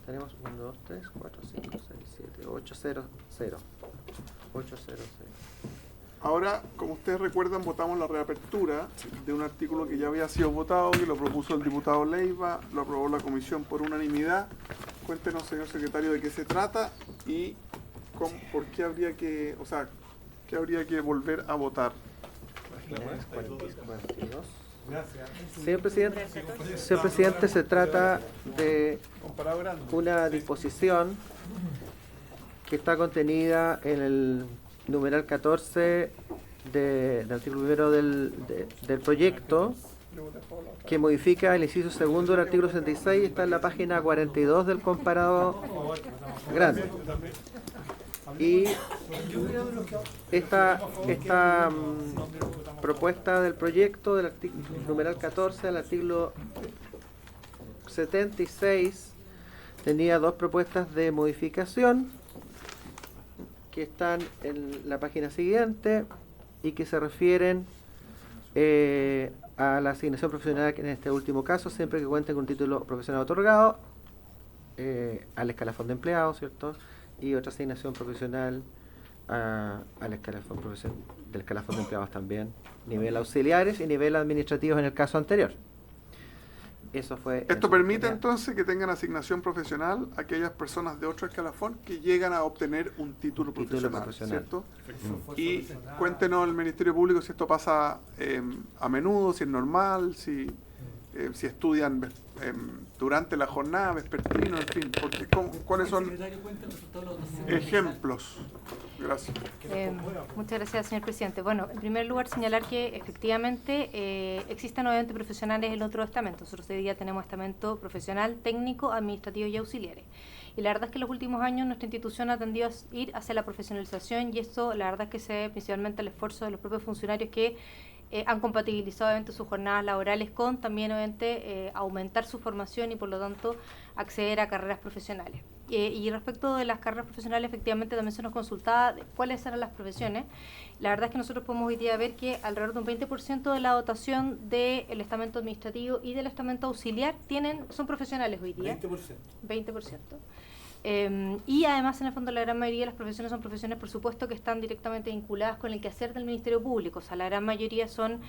Tenemos 1, 2, 3, 4, 5, 6, 7, 8, 0, 0. 8, 0, 0. Ahora, como ustedes recuerdan, votamos la reapertura de un artículo que ya había sido votado, que lo propuso el diputado Leiva, lo aprobó la comisión por unanimidad. Cuéntenos, señor secretario, de qué se trata y por qué habría que, qué habría que volver a votar. 42. Señor presidente, se trata de una disposición que está contenida en el numeral 14 del artículo primero del proyecto, que modifica el inciso segundo del artículo 66 y está en la página 42 del comparado grande. Y esta propuesta del proyecto del artículo numeral 14 del artículo 76 tenía dos propuestas de modificación que están en la página siguiente y que se refieren a la asignación profesional, que en este último caso siempre que cuenten con un título profesional otorgado, al escalafón de empleados, ¿cierto? Y otra asignación profesional al escalafón del escalafón de empleados también, nivel auxiliares y nivel administrativos en el caso anterior. Eso fue. Esto permite entonces que tengan asignación profesional aquellas personas de otro escalafón que llegan a obtener un título profesional, ¿cierto? Y cuéntenos el Ministerio Público si esto pasa a menudo, si es normal, si estudian durante la jornada, vespertino, en fin, porque ¿cuáles son ejemplos? Gracias. Muchas gracias, señor presidente. Bueno, en primer lugar, señalar que efectivamente existen obviamente profesionales en otro estamento. Nosotros hoy día tenemos estamento profesional, técnico, administrativo y auxiliares. Y la verdad es que en los últimos años nuestra institución ha tendido a ir hacia la profesionalización y esto, la verdad es que se debe principalmente al esfuerzo de los propios funcionarios que han compatibilizado obviamente sus jornadas laborales con también obviamente aumentar su formación y por lo tanto acceder a carreras profesionales. Y respecto de las carreras profesionales, efectivamente también se nos consultaba de cuáles eran las profesiones. La verdad es que nosotros podemos hoy día ver que alrededor de un 20% de la dotación del estamento administrativo y del estamento auxiliar son profesionales hoy día. 20%. Y además, en el fondo, la gran mayoría de las profesiones son profesiones, por supuesto, que están directamente vinculadas con el quehacer del Ministerio Público. O sea, la gran mayoría son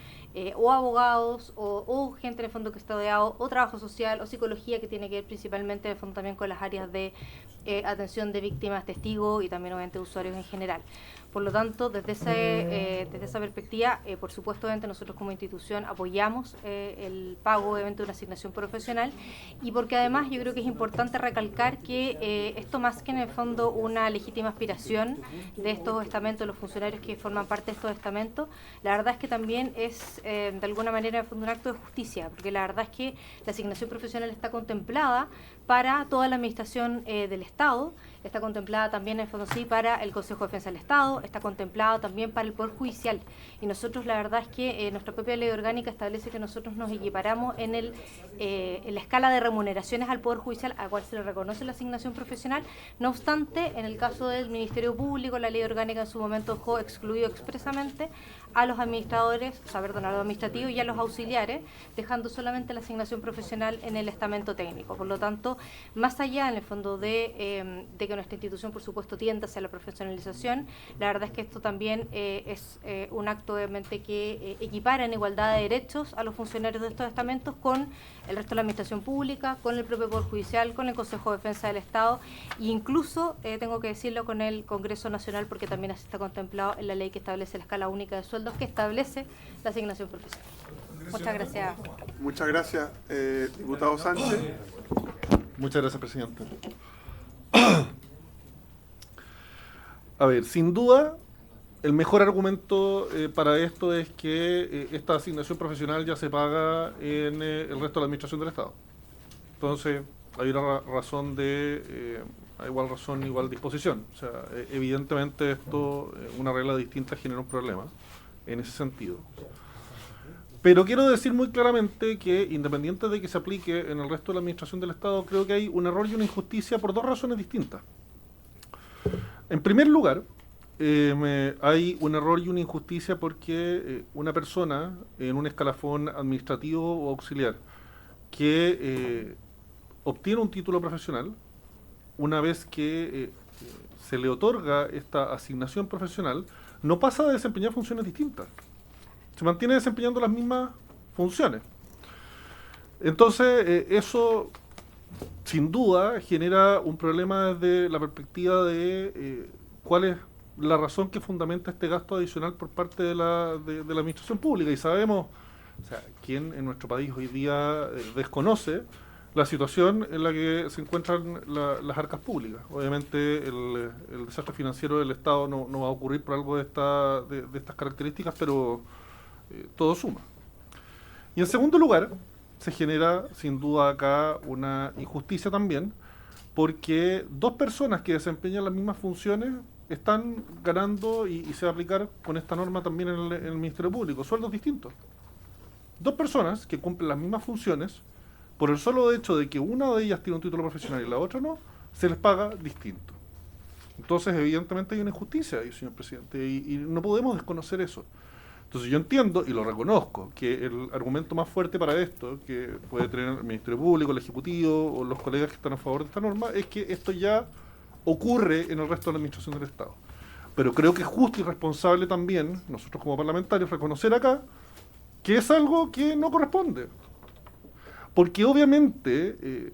o abogados, o gente, en el fondo, que está rodeado, o trabajo social, o psicología, que tiene que ver principalmente, en el fondo, también con las áreas de atención de víctimas, testigos y también, obviamente, de usuarios en general. Por lo tanto, desde esa perspectiva, por supuesto, obviamente, nosotros como institución apoyamos el pago obviamente de una asignación profesional, y porque además yo creo que es importante recalcar que esto, más que en el fondo una legítima aspiración de estos estamentos, los funcionarios que forman parte de estos estamentos, la verdad es que también es de alguna manera en el fondo un acto de justicia, porque la verdad es que la asignación profesional está contemplada para toda la administración del Estado, está contemplada también en el fondo sí para el Consejo de Defensa del Estado, está contemplado también para el Poder Judicial, y nosotros la verdad es que nuestra propia ley orgánica establece que nosotros nos equiparamos en la escala de remuneraciones al Poder Judicial, al cual se le reconoce la asignación profesional. No obstante, en el caso del Ministerio Público, la ley orgánica en su momento dejó excluido expresamente a los administradores, a los administrativos y a los auxiliares, dejando solamente la asignación profesional en el estamento técnico. Por lo tanto, más allá en el fondo de que nuestra institución, por supuesto, tienda hacia la profesionalización, la verdad es que esto también es un acto obviamente que equipara en igualdad de derechos a los funcionarios de estos estamentos con el resto de la administración pública, con el propio Poder Judicial, con el Consejo de Defensa del Estado, e incluso, tengo que decirlo, con el Congreso Nacional, porque también así está contemplado en la ley que establece la escala única de sueldos, que establece la asignación profesional. Muchas gracias. Muchas gracias, diputado Sánchez. Muchas gracias, presidente. A ver, sin duda, el mejor argumento para esto es que esta asignación profesional ya se paga en el resto de la administración del Estado. Entonces, hay una razón de a igual razón, igual disposición. O sea, evidentemente esto, una regla distinta genera un problema en ese sentido. Pero quiero decir muy claramente que, independiente de que se aplique en el resto de la administración del Estado, creo que hay un error y una injusticia por dos razones distintas. En primer lugar, hay un error y una injusticia porque una persona en un escalafón administrativo o auxiliar que obtiene un título profesional, una vez que se le otorga esta asignación profesional, no pasa a desempeñar funciones distintas. Se mantiene desempeñando las mismas funciones. Entonces, eso sin duda genera un problema desde la perspectiva de cuál es la razón que fundamenta este gasto adicional por parte de la administración pública. Y sabemos, o sea, quién en nuestro país hoy día desconoce la situación en la que se encuentran las arcas públicas. Obviamente el desastre financiero del Estado no va a ocurrir por algo de estas características, pero todo suma. Y en segundo lugar, se genera sin duda acá una injusticia también, porque dos personas que desempeñan las mismas funciones están ganando, y se va a aplicar con esta norma también en el Ministerio Público, sueldos distintos. Dos personas que cumplen las mismas funciones, por el solo hecho de que una de ellas tiene un título profesional y la otra no, se les paga distinto. Entonces, evidentemente hay una injusticia ahí, señor presidente, y no podemos desconocer eso. Entonces yo entiendo y lo reconozco que el argumento más fuerte para esto, que puede tener el Ministerio Público, el Ejecutivo o los colegas que están a favor de esta norma, es que esto ya ocurre en el resto de la administración del Estado. Pero creo que es justo y responsable también, nosotros como parlamentarios, reconocer acá que es algo que no corresponde. Porque obviamente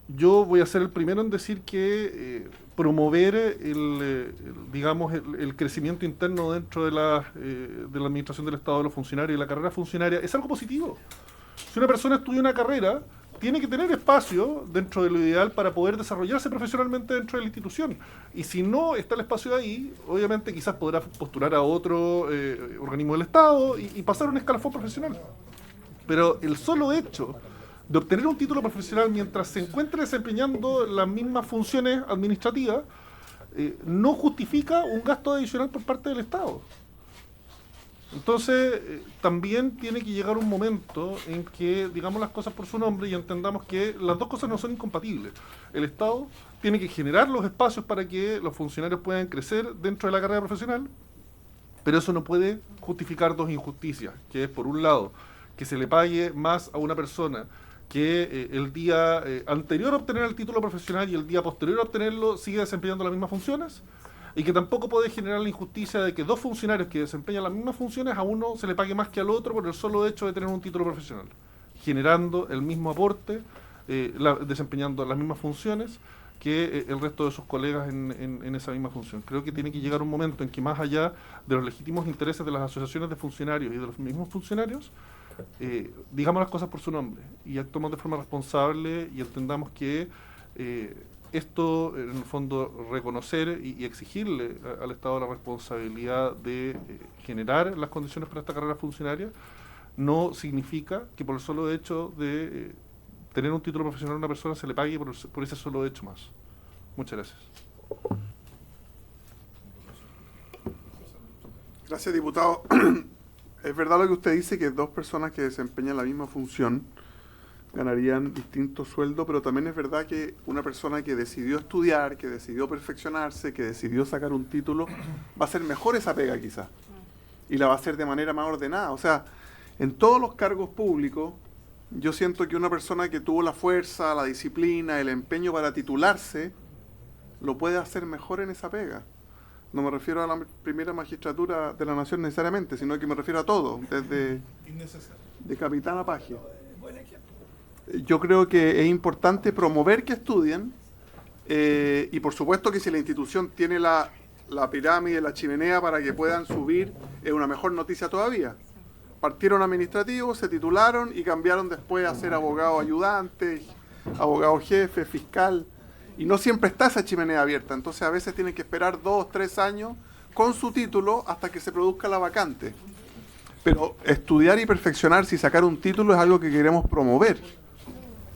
yo voy a ser el primero en decir que promover el crecimiento interno dentro de la administración del Estado, de los funcionarios y la carrera funcionaria es algo positivo. Si una persona estudia una carrera, tiene que tener espacio dentro de lo ideal para poder desarrollarse profesionalmente dentro de la institución. Y si no está el espacio ahí, obviamente quizás podrá postular a otro organismo del Estado y pasar un escalafón profesional. Pero el solo hecho de obtener un título profesional mientras se encuentre desempeñando las mismas funciones administrativas, no justifica un gasto adicional por parte del Estado. Entonces, también tiene que llegar un momento en que digamos las cosas por su nombre y entendamos que las dos cosas no son incompatibles. El Estado tiene que generar los espacios para que los funcionarios puedan crecer dentro de la carrera profesional, pero eso no puede justificar dos injusticias, que es por un lado que se le pague más a una persona que el día anterior a obtener el título profesional y el día posterior a obtenerlo sigue desempeñando las mismas funciones, y que tampoco puede generar la injusticia de que dos funcionarios que desempeñan las mismas funciones, a uno se le pague más que al otro por el solo hecho de tener un título profesional, generando el mismo aporte, desempeñando las mismas funciones que el resto de sus colegas en esa misma función. Creo que tiene que llegar un momento en que, más allá de los legítimos intereses de las asociaciones de funcionarios y de los mismos funcionarios, digamos las cosas por su nombre y actuemos de forma responsable y entendamos que esto, en el fondo, reconocer y exigirle al Estado la responsabilidad de generar las condiciones para esta carrera funcionaria, no significa que por el solo hecho de tener un título profesional a una persona se le pague por ese solo hecho más. Muchas gracias. Gracias, diputado. Es verdad lo que usted dice, que dos personas que desempeñan la misma función ganarían distintos sueldos, pero también es verdad que una persona que decidió estudiar, que decidió perfeccionarse, que decidió sacar un título, va a hacer mejor esa pega quizás, y la va a hacer de manera más ordenada. O sea, en todos los cargos públicos, yo siento que una persona que tuvo la fuerza, la disciplina, el empeño para titularse, lo puede hacer mejor en esa pega. No me refiero a la primera magistratura de la Nación necesariamente, sino que me refiero a todo, desde de capitán a paje. Yo creo que es importante promover que estudien, y por supuesto que si la institución tiene la pirámide, la chimenea para que puedan subir, es una mejor noticia todavía. Partieron administrativos, se titularon y cambiaron después a ser abogado ayudante, abogado jefe, fiscal, y no siempre está esa chimenea abierta, entonces a veces tienen que esperar 2, 3 años con su título hasta que se produzca la vacante. Pero estudiar y perfeccionarse y sacar un título es algo que queremos promover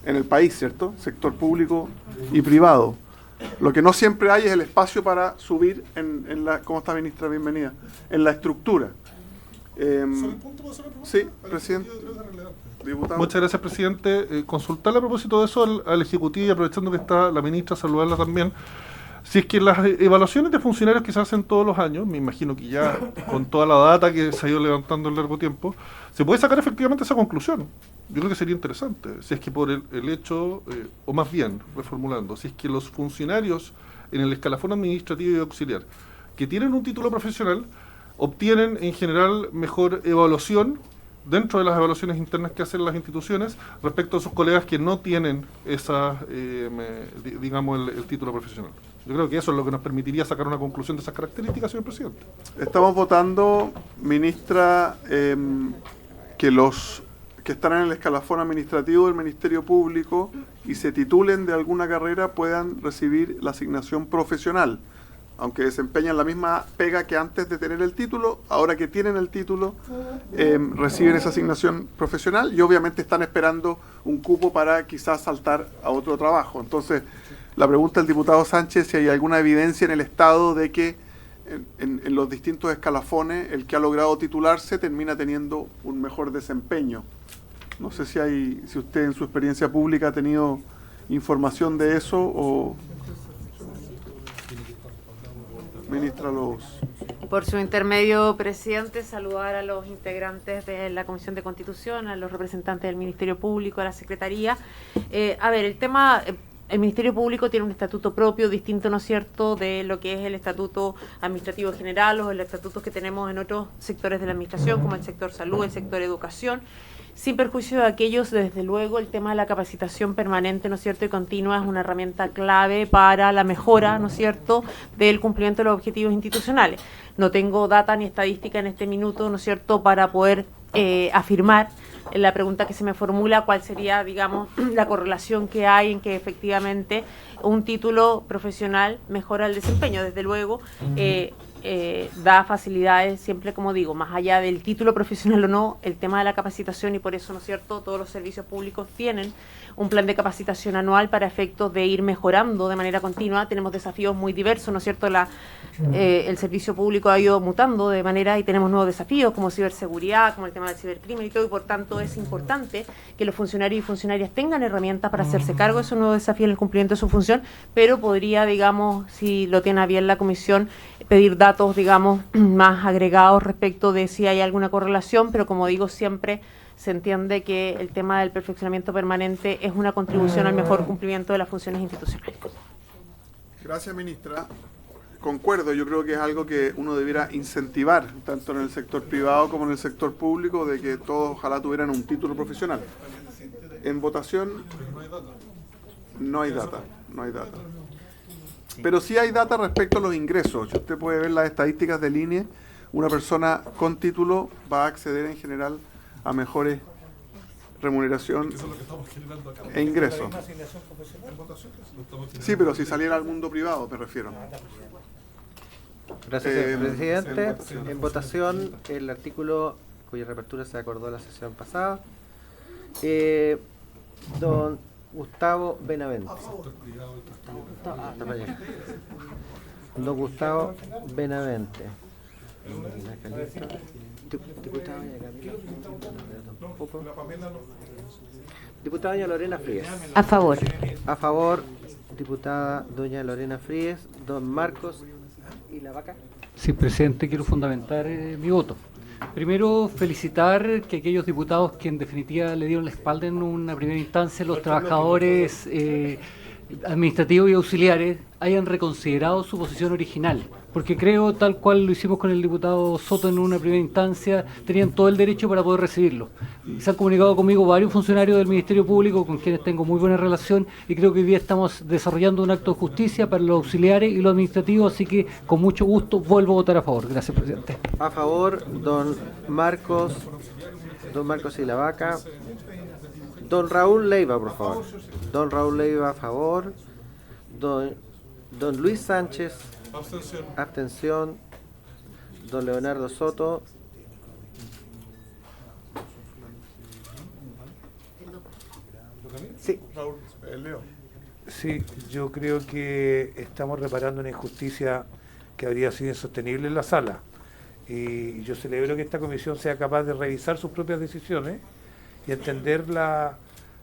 en el país, ¿cierto? Sector público y privado. Lo que no siempre hay es el espacio para subir en la, ¿cómo está, ministra? Bienvenida. En la estructura. Sí, presidente. Diputado. Muchas gracias, presidente. Consultarle a propósito de eso al Ejecutivo, y aprovechando que está la ministra, saludarla también. Si es que las evaluaciones de funcionarios que se hacen todos los años, me imagino que ya con toda la data que se ha ido levantando en largo tiempo, se puede sacar efectivamente esa conclusión. Yo creo que sería interesante, si es que por el hecho, o más bien, reformulando, si es que los funcionarios en el escalafón administrativo y auxiliar que tienen un título profesional obtienen en general mejor evaluación dentro de las evaluaciones internas que hacen las instituciones respecto a sus colegas que no tienen esa, digamos, el título profesional. Yo creo que eso es lo que nos permitiría sacar una conclusión de esas características, señor presidente. Estamos votando, ministra, que los que están en el escalafón administrativo del Ministerio Público y se titulen de alguna carrera puedan recibir la asignación profesional, aunque desempeñan la misma pega que antes de tener el título. Ahora que tienen el título, reciben esa asignación profesional y obviamente están esperando un cupo para quizás saltar a otro trabajo. Entonces, la pregunta del diputado Sánchez, si hay alguna evidencia en el Estado de que en los distintos escalafones el que ha logrado titularse termina teniendo un mejor desempeño. No sé si usted en su experiencia pública ha tenido información de eso o... Ministra Lobos. Por su intermedio, presidente, saludar a los integrantes de la Comisión de Constitución, a los representantes del Ministerio Público, a la Secretaría. A ver, el tema... El Ministerio Público tiene un estatuto propio, distinto, ¿no es cierto?, de lo que es el estatuto administrativo general o el estatuto que tenemos en otros sectores de la administración, como el sector salud, el sector educación. Sin perjuicio de aquellos, desde luego, el tema de la capacitación permanente, ¿no es cierto?, y continua es una herramienta clave para la mejora, ¿no es cierto?, del cumplimiento de los objetivos institucionales. No tengo data ni estadística en este minuto, ¿no es cierto?, para poder afirmar la pregunta que se me formula, cuál sería, digamos, la correlación que hay en que efectivamente un título profesional mejora el desempeño. Desde luego, da facilidades, siempre como digo, más allá del título profesional o no, el tema de la capacitación, y por eso, ¿no es cierto?, todos los servicios públicos tienen un plan de capacitación anual para efectos de ir mejorando de manera continua. Tenemos desafíos muy diversos, ¿no es cierto? El servicio público ha ido mutando de manera y tenemos nuevos desafíos como ciberseguridad, como el tema del cibercrimen y todo, y por tanto es importante que los funcionarios y funcionarias tengan herramientas para hacerse cargo de esos nuevos desafíos en el cumplimiento de su función, pero podría, digamos, si lo tiene a bien la comisión, pedir datos, digamos, más agregados respecto de si hay alguna correlación, pero como digo, siempre se entiende que el tema del perfeccionamiento permanente es una contribución al mejor cumplimiento de las funciones institucionales. Gracias, ministra. Concuerdo, yo creo que es algo que uno debiera incentivar, tanto en el sector privado como en el sector público, de que todos ojalá tuvieran un título profesional. En votación no hay data, no hay data. Pero sí hay data respecto a los ingresos. Si usted puede ver las estadísticas del INE, una persona con título va a acceder en general a mejores remuneración e ingresos. Sí, pero si saliera al mundo privado, me refiero. Gracias, señor presidente. En votación, el artículo cuya reapertura se acordó en la sesión pasada. Don Gustavo Benavente. Don Gustavo Benavente. Diputada doña Lorena Fríes. A favor. A favor, diputada doña Lorena Fríes. Don Marcos y la vaca. Sí, presidente, quiero fundamentar mi voto. Primero, felicitar que aquellos diputados que en definitiva le dieron la espalda en una primera instancia, los trabajadores administrativos y auxiliares, hayan reconsiderado su posición original. Porque creo, tal cual lo hicimos con el diputado Soto en una primera instancia, tenían todo el derecho para poder recibirlo. Se han comunicado conmigo varios funcionarios del Ministerio Público con quienes tengo muy buena relación y creo que hoy día estamos desarrollando un acto de justicia para los auxiliares y los administrativos, así que con mucho gusto vuelvo a votar a favor. Gracias, presidente. A favor, don Marcos y la vaca. Don Raúl Leiva, por favor. Don Raúl Leiva, a favor. Don Luis Sánchez. Abstención. Abstención. Don Leonardo Soto. Sí. Raúl, Leo. Sí, yo creo que estamos reparando una injusticia que habría sido insostenible en la sala. Y yo celebro que esta comisión sea capaz de revisar sus propias decisiones y entender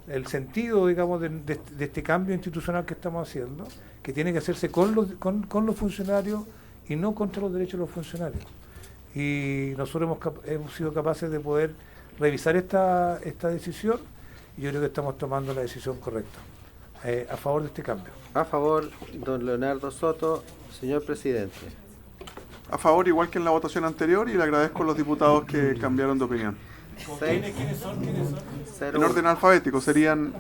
el sentido, digamos, de este cambio institucional que estamos haciendo, que tiene que hacerse con los funcionarios y no contra los derechos de los funcionarios. Y nosotros hemos sido capaces de poder revisar esta decisión y yo creo que estamos tomando la decisión correcta. A favor de este cambio. A favor, don Leonardo Soto. Señor presidente. A favor, igual que en la votación anterior, y le agradezco a los diputados que cambiaron de opinión. ¿Quiénes son? En orden alfabético serían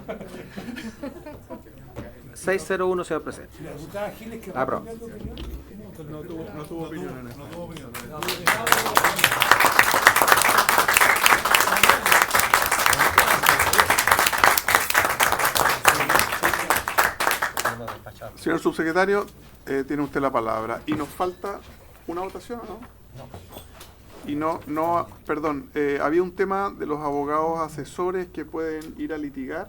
601, señor presidente. Aprobado. No tuvo opinión en esto. Señor subsecretario, tiene usted la palabra. Y nos falta una votación, ¿no? Y perdón, había un tema de los abogados asesores que pueden ir a litigar,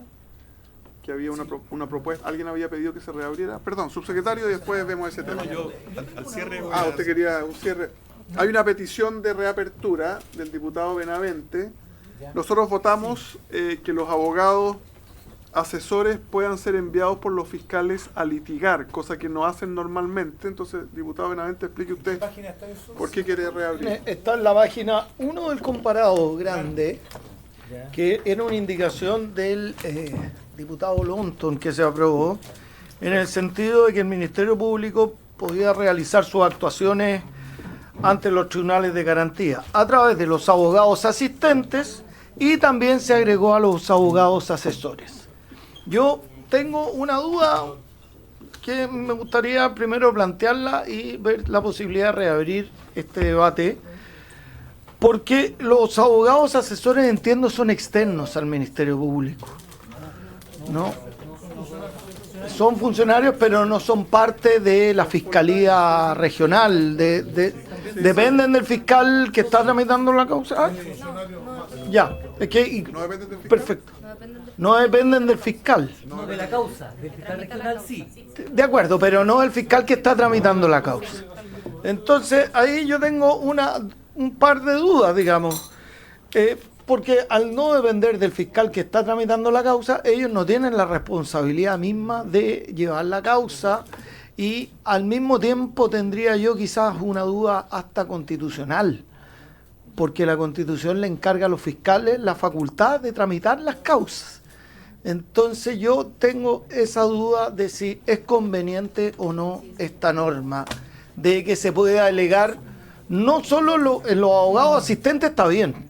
que había una propuesta, alguien había pedido que se reabriera. Perdón, subsecretario, y después vemos ese tema. Yo, al cierre... Usted quería un cierre. Hay una petición de reapertura del diputado Benavente. Nosotros votamos que los abogados asesores puedan ser enviados por los fiscales a litigar, cosa que no hacen normalmente. Entonces, diputado Benavente, explique usted por qué quiere reabrir. Está en la página 1 del comparado grande, que era una indicación del diputado Lonton que se aprobó, en el sentido de que el Ministerio Público podía realizar sus actuaciones ante los tribunales de garantía a través de los abogados asistentes y también se agregó a los abogados asesores. Yo tengo una duda que me gustaría primero plantearla y ver la posibilidad de reabrir este debate, porque los abogados asesores, entiendo, son externos al Ministerio Público, ¿no? Son funcionarios, pero no son parte de la Fiscalía Regional, dependen del fiscal que está tramitando la causa. Ya, es que... ¿No dependen del fiscal? Perfecto. No dependen del fiscal. No de la causa, del fiscal regional sí. De acuerdo, pero no del fiscal que está tramitando la causa. Entonces, ahí yo tengo un par de dudas, digamos. Porque al no depender del fiscal que está tramitando la causa, ellos no tienen la responsabilidad misma de llevar la causa y al mismo tiempo tendría yo quizás una duda hasta constitucional, porque la Constitución le encarga a los fiscales la facultad de tramitar las causas. Entonces yo tengo esa duda de si es conveniente o no esta norma, de que se pueda alegar, no solo en los abogados asistentes está bien,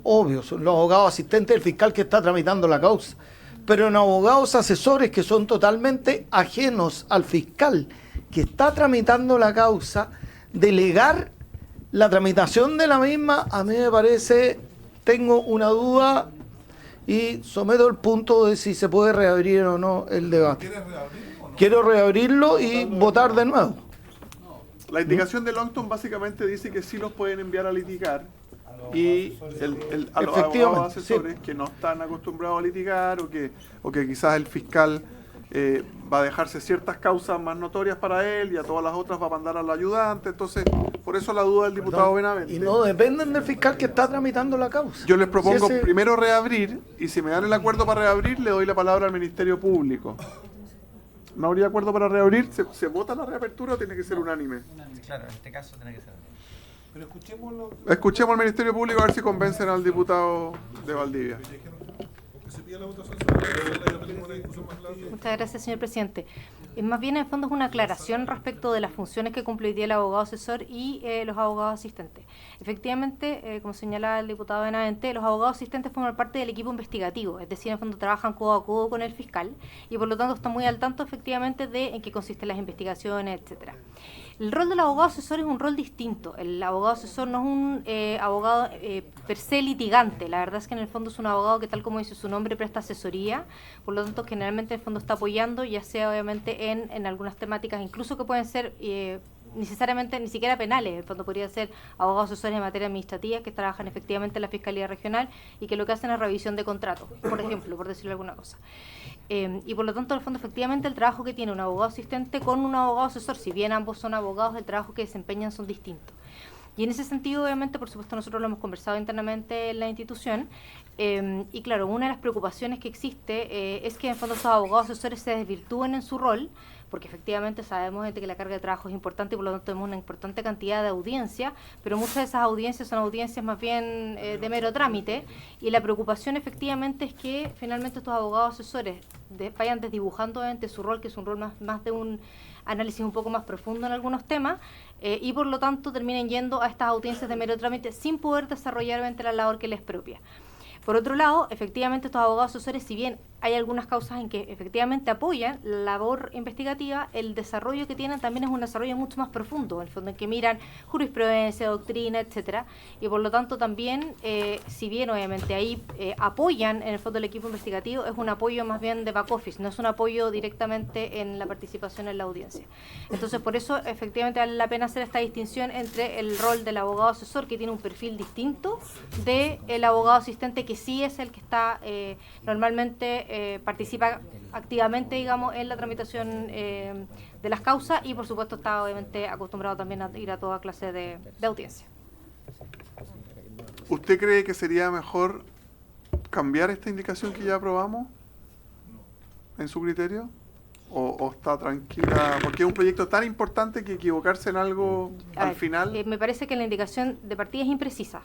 obvio, son los abogados asistentes del fiscal que está tramitando la causa, pero en abogados asesores que son totalmente ajenos al fiscal, que está tramitando la causa, delegar la tramitación de la misma, a mí me parece, tengo una duda y someto el punto de si se puede reabrir o no el debate. ¿Quieres reabrirlo o no? Quiero reabrirlo y votar de nuevo. La indicación de Longton básicamente dice que sí los pueden enviar a litigar y a los abogados asesores que no están acostumbrados a litigar o que quizás el fiscal va a dejarse ciertas causas más notorias para él y a todas las otras va a mandar al ayudante. Entonces, por eso la duda del diputado Benavente. Y no dependen del fiscal que está tramitando la causa. Yo les propongo primero reabrir y si me dan el acuerdo para reabrir le doy la palabra al Ministerio Público. ¿No habría acuerdo para reabrir? ¿Se vota la reapertura o tiene que ser unánime? Claro, en este caso tiene que ser unánime. Pero escuchémoslo. Escuchemos al Ministerio Público a ver si convencen al diputado de Valdivia. Muchas gracias, señor presidente. Más bien, en el fondo, es una aclaración respecto de las funciones que cumple hoy día el abogado asesor y los abogados asistentes. Efectivamente, como señala el diputado Benavente, los abogados asistentes forman parte del equipo investigativo, es decir, en el fondo trabajan codo a codo con el fiscal y por lo tanto están muy al tanto efectivamente de en qué consisten las investigaciones, etcétera. El rol del abogado asesor es un rol distinto. El abogado asesor no es un abogado per se litigante. La verdad es que en el fondo es un abogado que, tal como dice su nombre, presta asesoría. Por lo tanto, generalmente en el fondo está apoyando, ya sea obviamente en algunas temáticas, incluso que pueden ser necesariamente ni siquiera penales. En el fondo podría ser abogados asesores en materia administrativa que trabajan efectivamente en la Fiscalía Regional y que lo que hacen es revisión de contratos, por ejemplo, por decirle alguna cosa. Y por lo tanto, en el fondo, efectivamente, el trabajo que tiene un abogado asistente con un abogado asesor, si bien ambos son abogados, el trabajo que desempeñan son distintos. Y en ese sentido, obviamente, por supuesto, nosotros lo hemos conversado internamente en la institución. Y claro, una de las preocupaciones que existe es que en el fondo esos abogados asesores se desvirtúen en su rol, porque efectivamente sabemos que la carga de trabajo es importante y por lo tanto tenemos una importante cantidad de audiencia, pero muchas de esas audiencias son audiencias más bien de mero trámite, y la preocupación efectivamente es que finalmente estos abogados asesores vayan desdibujando obviamente su rol, que es un rol más de un análisis un poco más profundo en algunos temas, y por lo tanto terminen yendo a estas audiencias de mero trámite sin poder desarrollar obviamente la labor que les propia. Por otro lado, efectivamente estos abogados asesores, si bien hay algunas causas en que efectivamente apoyan la labor investigativa, el desarrollo que tienen también es un desarrollo mucho más profundo, en el fondo en que miran jurisprudencia, doctrina, etcétera, y por lo tanto también, si bien obviamente ahí apoyan en el fondo el equipo investigativo, es un apoyo más bien de back office, no es un apoyo directamente en la participación en la audiencia. Entonces por eso efectivamente vale la pena hacer esta distinción entre el rol del abogado asesor, que tiene un perfil distinto, del abogado asistente, que sí es el que está normalmente participa activamente, digamos, en la tramitación de las causas y por supuesto está obviamente acostumbrado también a ir a toda clase de audiencia. ¿Usted cree que sería mejor cambiar esta indicación que ya aprobamos en su criterio? ¿O está tranquila? Porque es un proyecto tan importante que equivocarse en algo al final... me parece que la indicación de partida es imprecisa.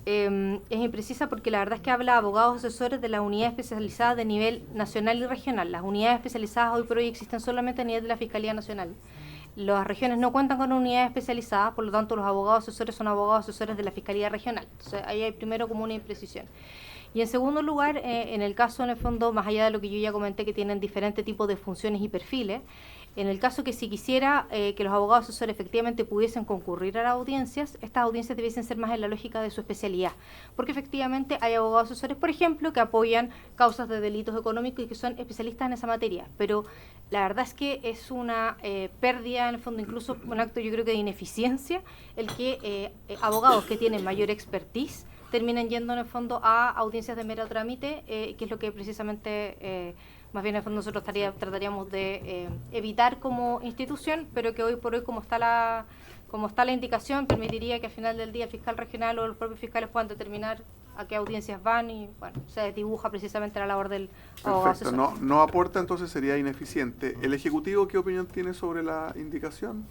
Es imprecisa porque la verdad es que habla de abogados asesores de las unidades especializadas de nivel nacional y regional. Las unidades especializadas hoy por hoy existen solamente a nivel de la Fiscalía Nacional. Las regiones no cuentan con unidades especializadas, por lo tanto los abogados asesores son abogados asesores de la Fiscalía Regional. Entonces ahí hay primero como una imprecisión. Y en segundo lugar, en el caso, en el fondo, más allá de lo que yo ya comenté, que tienen diferentes tipos de funciones y perfiles, en el caso que si quisiera que los abogados asesores efectivamente pudiesen concurrir a las audiencias, estas audiencias debiesen ser más en la lógica de su especialidad, porque efectivamente hay abogados asesores, por ejemplo, que apoyan causas de delitos económicos y que son especialistas en esa materia, pero la verdad es que es una pérdida, en el fondo, incluso un acto yo creo que de ineficiencia, el que abogados que tienen mayor expertise terminen yendo en el fondo a audiencias de mero trámite, que es lo que precisamente más bien en el fondo nosotros trataríamos de evitar como institución, pero que hoy por hoy como está la indicación permitiría que al final del día el fiscal regional o los propios fiscales puedan determinar a qué audiencias van y bueno, se dibuja precisamente la labor del abogado asesor. Perfecto, no aporta, entonces sería ineficiente. ¿El Ejecutivo qué opinión tiene sobre la indicación?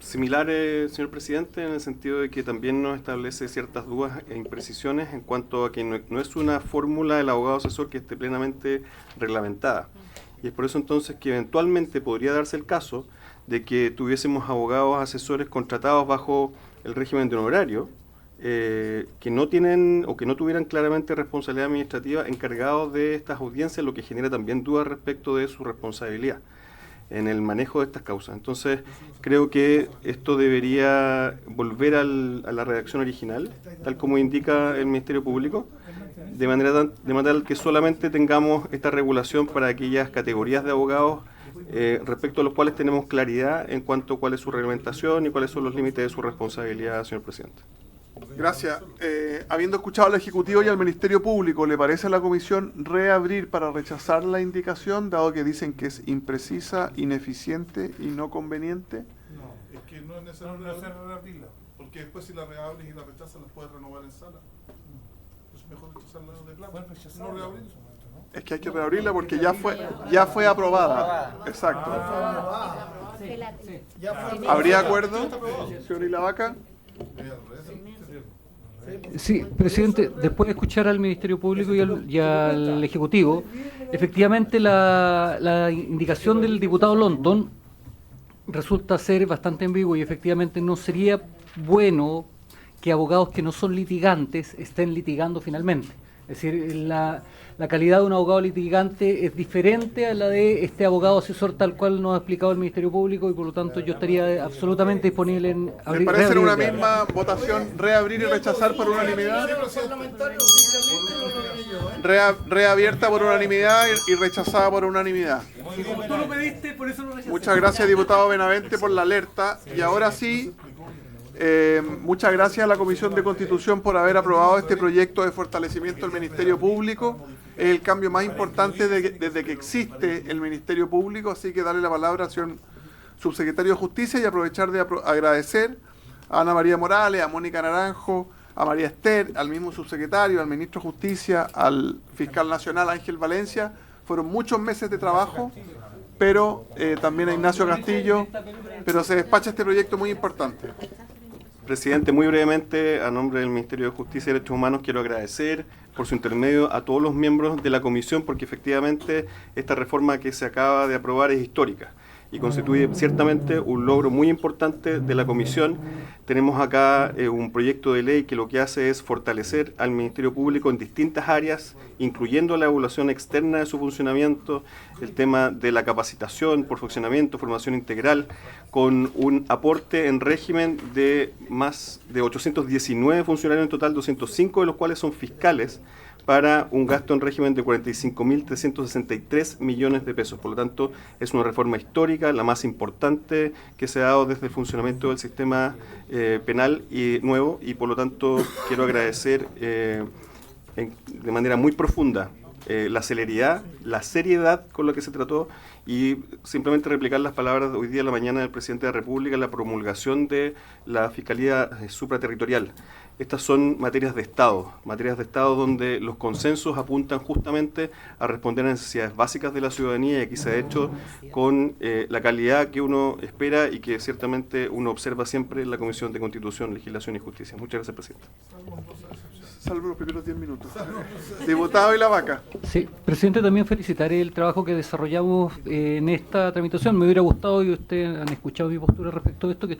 Similar, señor presidente, en el sentido de que también nos establece ciertas dudas e imprecisiones en cuanto a que no es una fórmula del abogado asesor que esté plenamente reglamentada. Y es por eso entonces que eventualmente podría darse el caso de que tuviésemos abogados asesores contratados bajo el régimen de honorario, que no tienen o que no tuvieran claramente responsabilidad administrativa encargados de estas audiencias, lo que genera también dudas respecto de su responsabilidad. en el manejo de estas causas. Entonces, creo que esto debería volver a la redacción original, tal como indica el Ministerio Público, de manera tal que solamente tengamos esta regulación para aquellas categorías de abogados respecto a los cuales tenemos claridad en cuanto a cuál es su reglamentación y cuáles son los límites de su responsabilidad, señor presidente. Gracias. Habiendo escuchado al Ejecutivo y al Ministerio Público, ¿le parece a la Comisión reabrir para rechazar la indicación, dado que dicen que es imprecisa, ineficiente y no conveniente? No, es que no es necesario reabrirla, porque después si la reabres y la rechazas, las puedes renovar en sala. Es mejor rechazarla de plano. No reabrir. Es que hay que reabrirla porque ya fue aprobada. Exacto. ¿Habría acuerdo, señor Ilavaca? Sí, presidente, después de escuchar al Ministerio Público y al Ejecutivo, efectivamente la indicación del diputado Lonton resulta ser bastante ambigua y efectivamente no sería bueno que abogados que no son litigantes estén litigando finalmente. Es decir, la calidad de un abogado litigante es diferente a la de este abogado asesor tal cual nos ha explicado el Ministerio Público y por lo tanto yo estaría absolutamente disponible en abrir. ¿Me parece una misma votación reabrir y rechazar por unanimidad? Reabierta por unanimidad y rechazada por unanimidad. Y como tú lo pediste, por eso lo rechazaste. Muchas gracias, diputado Benavente, por la alerta. Y ahora sí, muchas gracias a la Comisión de Constitución por haber aprobado este proyecto de fortalecimiento del Ministerio Público. Es el cambio más importante desde que existe el Ministerio Público, así que darle la palabra al señor subsecretario de Justicia y aprovechar de agradecer a Ana María Morales, a Mónica Naranjo, a María Esther, al mismo subsecretario, al ministro de Justicia, al fiscal nacional Ángel Valencia. Fueron muchos meses de trabajo, pero también a Ignacio Castillo, pero se despacha este proyecto muy importante. Presidente, muy brevemente, a nombre del Ministerio de Justicia y Derechos Humanos, quiero agradecer por su intermedio a todos los miembros de la comisión, porque efectivamente esta reforma que se acaba de aprobar es histórica y constituye ciertamente un logro muy importante de la comisión. Tenemos acá un proyecto de ley que lo que hace es fortalecer al Ministerio Público en distintas áreas, incluyendo la evaluación externa de su funcionamiento, el tema de la capacitación, perfeccionamiento, formación integral, con un aporte en régimen de más de 819 funcionarios en total, 205 de los cuales son fiscales, para un gasto en régimen de 45.363 millones de pesos. Por lo tanto, es una reforma histórica, la más importante que se ha dado desde el funcionamiento del sistema penal y nuevo, y por lo tanto quiero agradecer de manera muy profunda la celeridad, la seriedad con la que se trató, y simplemente replicar las palabras de hoy día a la mañana del presidente de la República en la promulgación de la Fiscalía Supraterritorial. Estas son materias de Estado donde los consensos apuntan justamente a responder a necesidades básicas de la ciudadanía, y aquí se ha hecho con la calidad que uno espera y que ciertamente uno observa siempre en la Comisión de Constitución, Legislación y Justicia. Muchas gracias, presidente. Salvo los primeros 10 minutos. Diputado Ilavaca. Sí, presidente, también felicitaré el trabajo que desarrollamos en esta tramitación. Me hubiera gustado, y ustedes han escuchado mi postura respecto a esto, que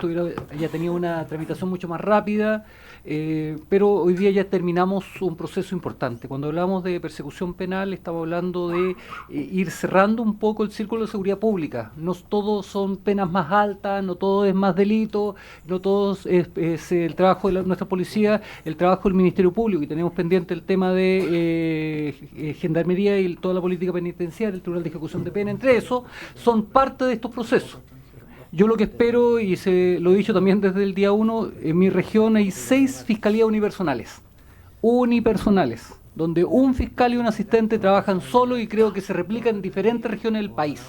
haya tenido una tramitación mucho más rápida, pero hoy día ya terminamos un proceso importante. Cuando hablamos de persecución penal, estamos hablando de ir cerrando un poco el círculo de seguridad pública. No todos son penas más altas, no todo es más delito, no todo es el trabajo de nuestra policía, el trabajo del Ministerio Público, y tenemos pendiente el tema de Gendarmería y toda la política penitenciaria, el Tribunal de Ejecución de Pena. Entre eso, son parte de estos procesos. Yo lo que espero, y lo he dicho también desde el día 1, en mi región hay 6 fiscalías unipersonales, donde un fiscal y un asistente trabajan solo, y creo que se replica en diferentes regiones del país.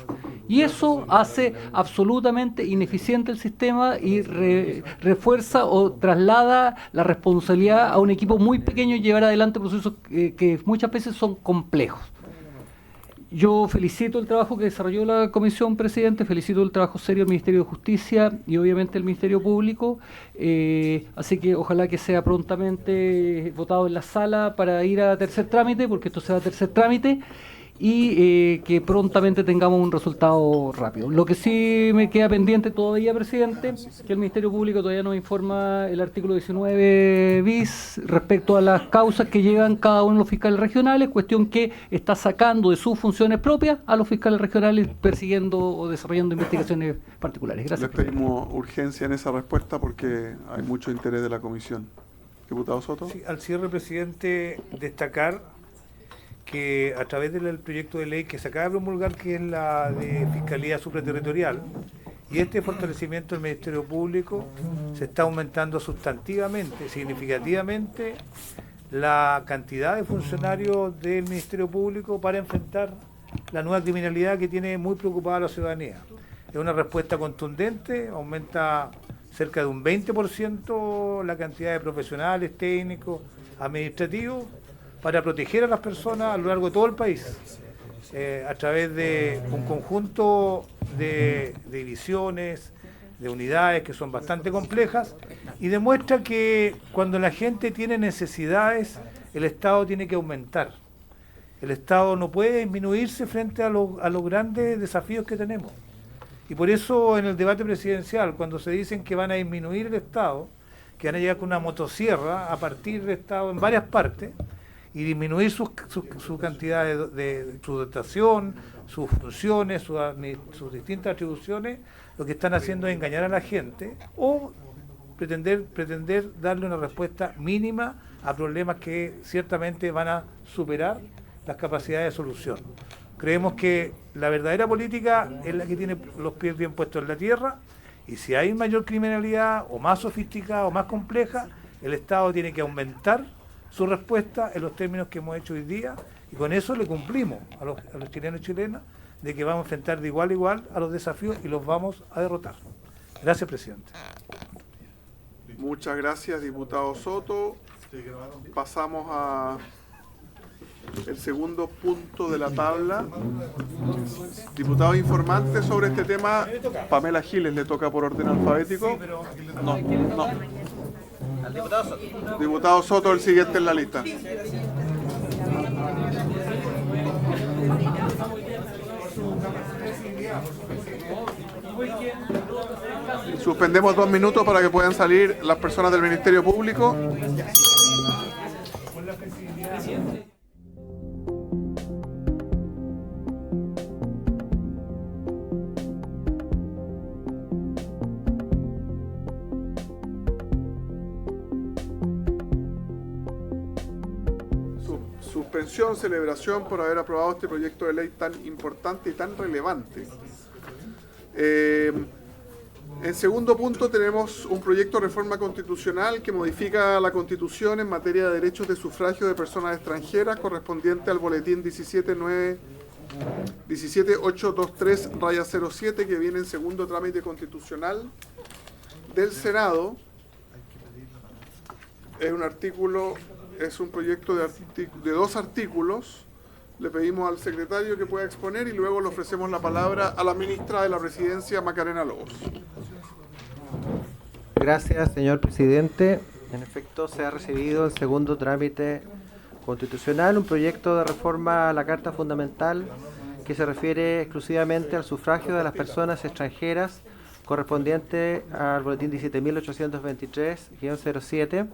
Y eso hace absolutamente ineficiente el sistema y refuerza o traslada la responsabilidad a un equipo muy pequeño y llevar adelante procesos que muchas veces son complejos. Yo felicito el trabajo que desarrolló la comisión, presidente, felicito el trabajo serio del Ministerio de Justicia y obviamente el Ministerio Público, así que ojalá que sea prontamente votado en la sala para ir a tercer trámite, porque esto se va a tercer trámite, y que prontamente tengamos un resultado rápido. Lo que sí me queda pendiente todavía, presidente, que el Ministerio Público todavía nos informa el artículo 19 bis respecto a las causas que llevan cada uno de los fiscales regionales, cuestión que está sacando de sus funciones propias a los fiscales regionales persiguiendo o desarrollando investigaciones particulares. Gracias. Les pedimos urgencia en esa respuesta porque hay mucho interés de la comisión. Diputado Soto. Sí, al cierre, presidente, destacar que a través del proyecto de ley que se acaba de promulgar, que es la de Fiscalía Supraterritorial, y este fortalecimiento del Ministerio Público, se está aumentando sustantivamente, significativamente, la cantidad de funcionarios del Ministerio Público para enfrentar la nueva criminalidad que tiene muy preocupada a la ciudadanía. Es una respuesta contundente, aumenta cerca de un 20% la cantidad de profesionales, técnicos, administrativos, para proteger a las personas a lo largo de todo el país, a través de un conjunto de divisiones, de unidades que son bastante complejas, y demuestra que cuando la gente tiene necesidades, el Estado tiene que aumentar. El Estado no puede disminuirse frente a los grandes desafíos que tenemos. Y por eso en el debate presidencial, cuando se dicen que van a disminuir el Estado, que van a llegar con una motosierra a partir del Estado en varias partes, y disminuir su cantidad de su dotación, sus funciones, sus distintas atribuciones, lo que están haciendo es engañar a la gente o pretender darle una respuesta mínima a problemas que ciertamente van a superar las capacidades de solución. Creemos que la verdadera política es la que tiene los pies bien puestos en la tierra, y si hay mayor criminalidad o más sofisticada o más compleja, el Estado tiene que aumentar su respuesta en los términos que hemos hecho hoy día, y con eso le cumplimos a los chilenos y chilenas de que vamos a enfrentar de igual a igual a los desafíos y los vamos a derrotar. Gracias, presidente. Muchas gracias, diputado Soto. Pasamos a el segundo punto de la tabla. Diputados informantes sobre este tema. Pamela Giles le toca por orden alfabético. No. Diputado Soto, el siguiente en la lista. Suspendemos 2 minutos para que puedan salir las personas del Ministerio Público. Suspensión, celebración por haber aprobado este proyecto de ley tan importante y tan relevante. En segundo punto tenemos un proyecto de reforma constitucional que modifica la Constitución en materia de derechos de sufragio de personas extranjeras correspondiente al boletín 17823-07 que viene en segundo trámite constitucional del Senado. Es un proyecto de 2 artículos. Le pedimos al secretario que pueda exponer y luego le ofrecemos la palabra a la ministra de la Presidencia, Macarena Lobos. Gracias, señor presidente. En efecto, se ha recibido el segundo trámite constitucional, un proyecto de reforma a la Carta Fundamental que se refiere exclusivamente al sufragio de las personas extranjeras correspondiente al boletín 17.823-07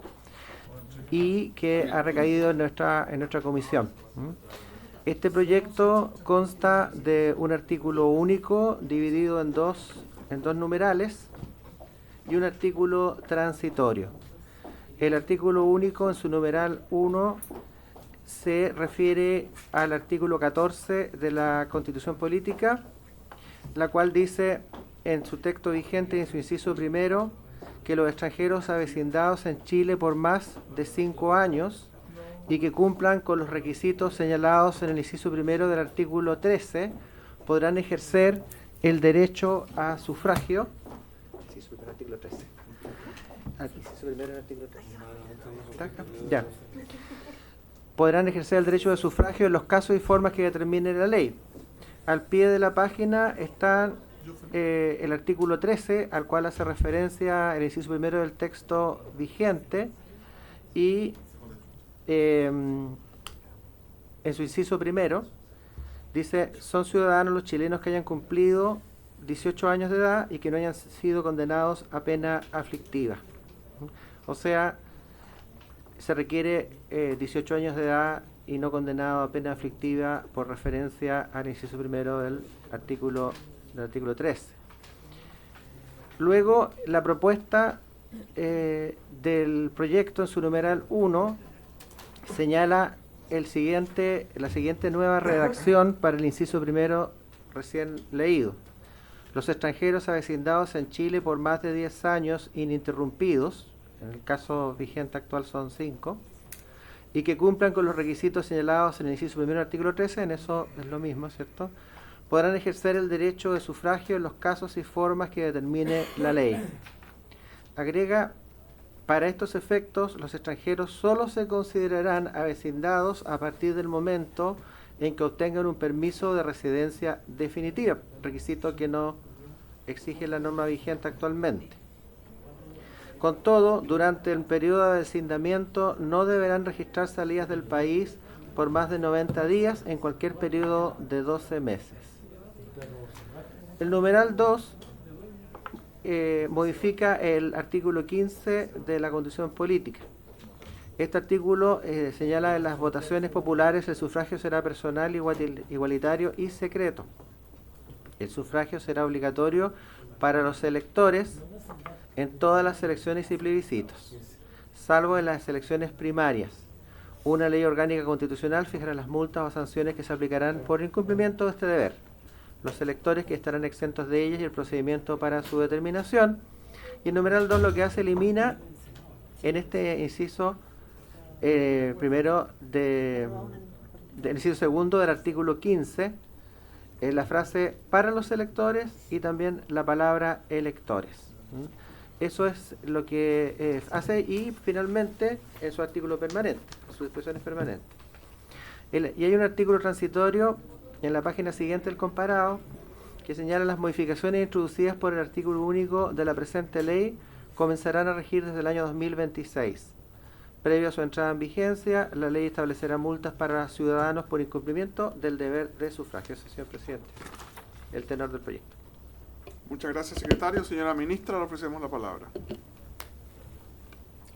y que ha recaído en nuestra comisión. Este proyecto consta de un artículo único dividido en dos numerales y un artículo transitorio. El artículo único en su numeral 1 se refiere al artículo 14 de la Constitución Política, la cual dice en su texto vigente y en su inciso primero que los extranjeros avecindados en Chile por más de 5 años y que cumplan con los requisitos señalados en el inciso primero del artículo 13 podrán ejercer el derecho a sufragio. Inciso primero, artículo 13. Inciso primero, artículo 13. Ya. Podrán ejercer el derecho de sufragio en los casos y formas que determine la ley. Al pie de la página está el artículo 13, al cual hace referencia el inciso primero del texto vigente, y en su inciso primero Dice, son ciudadanos los chilenos que hayan cumplido 18 años de edad y que no hayan sido condenados a pena aflictiva. O sea, se requiere 18 años de edad y no condenado a pena aflictiva por referencia al inciso primero del artículo 13. Luego, la propuesta del proyecto en su numeral 1 señala la siguiente nueva redacción para el inciso primero recién leído. Los extranjeros avecindados en Chile por más de 10 años ininterrumpidos, en el caso vigente actual son 5, y que cumplan con los requisitos señalados en el inciso primero del artículo 13, en eso es lo mismo, ¿cierto?, podrán ejercer el derecho de sufragio en los casos y formas que determine la ley. Agrega, para estos efectos, los extranjeros solo se considerarán avecindados a partir del momento en que obtengan un permiso de residencia definitiva, requisito que no exige la norma vigente actualmente. Con todo, durante el periodo de avecindamiento no deberán registrar salidas del país por más de 90 días en cualquier periodo de 12 meses. El numeral 2 modifica el artículo 15 de la Constitución Política. Este artículo señala en las votaciones populares el sufragio será personal, igualitario y secreto. El sufragio será obligatorio para los electores en todas las elecciones y plebiscitos, salvo en las elecciones primarias. Una ley orgánica constitucional fijará las multas o sanciones que se aplicarán por incumplimiento de este deber. Los electores que estarán exentos de ellas y el procedimiento para su determinación. Y el numeral 2 lo que hace, elimina en este inciso primero del inciso segundo del artículo 15 la frase para los electores y también la palabra electores. Eso es lo que hace, y finalmente en su artículo permanente, su disposición es permanente. Y hay un artículo transitorio en la página siguiente del comparado que señala las modificaciones introducidas por el artículo único de la presente ley comenzarán a regir desde el año 2026. Previo a su entrada en vigencia, la ley establecerá multas para ciudadanos por incumplimiento del deber de sufragio. Señor presidente, el tenor del proyecto. Muchas gracias, secretario. Señora ministra, le ofrecemos la palabra.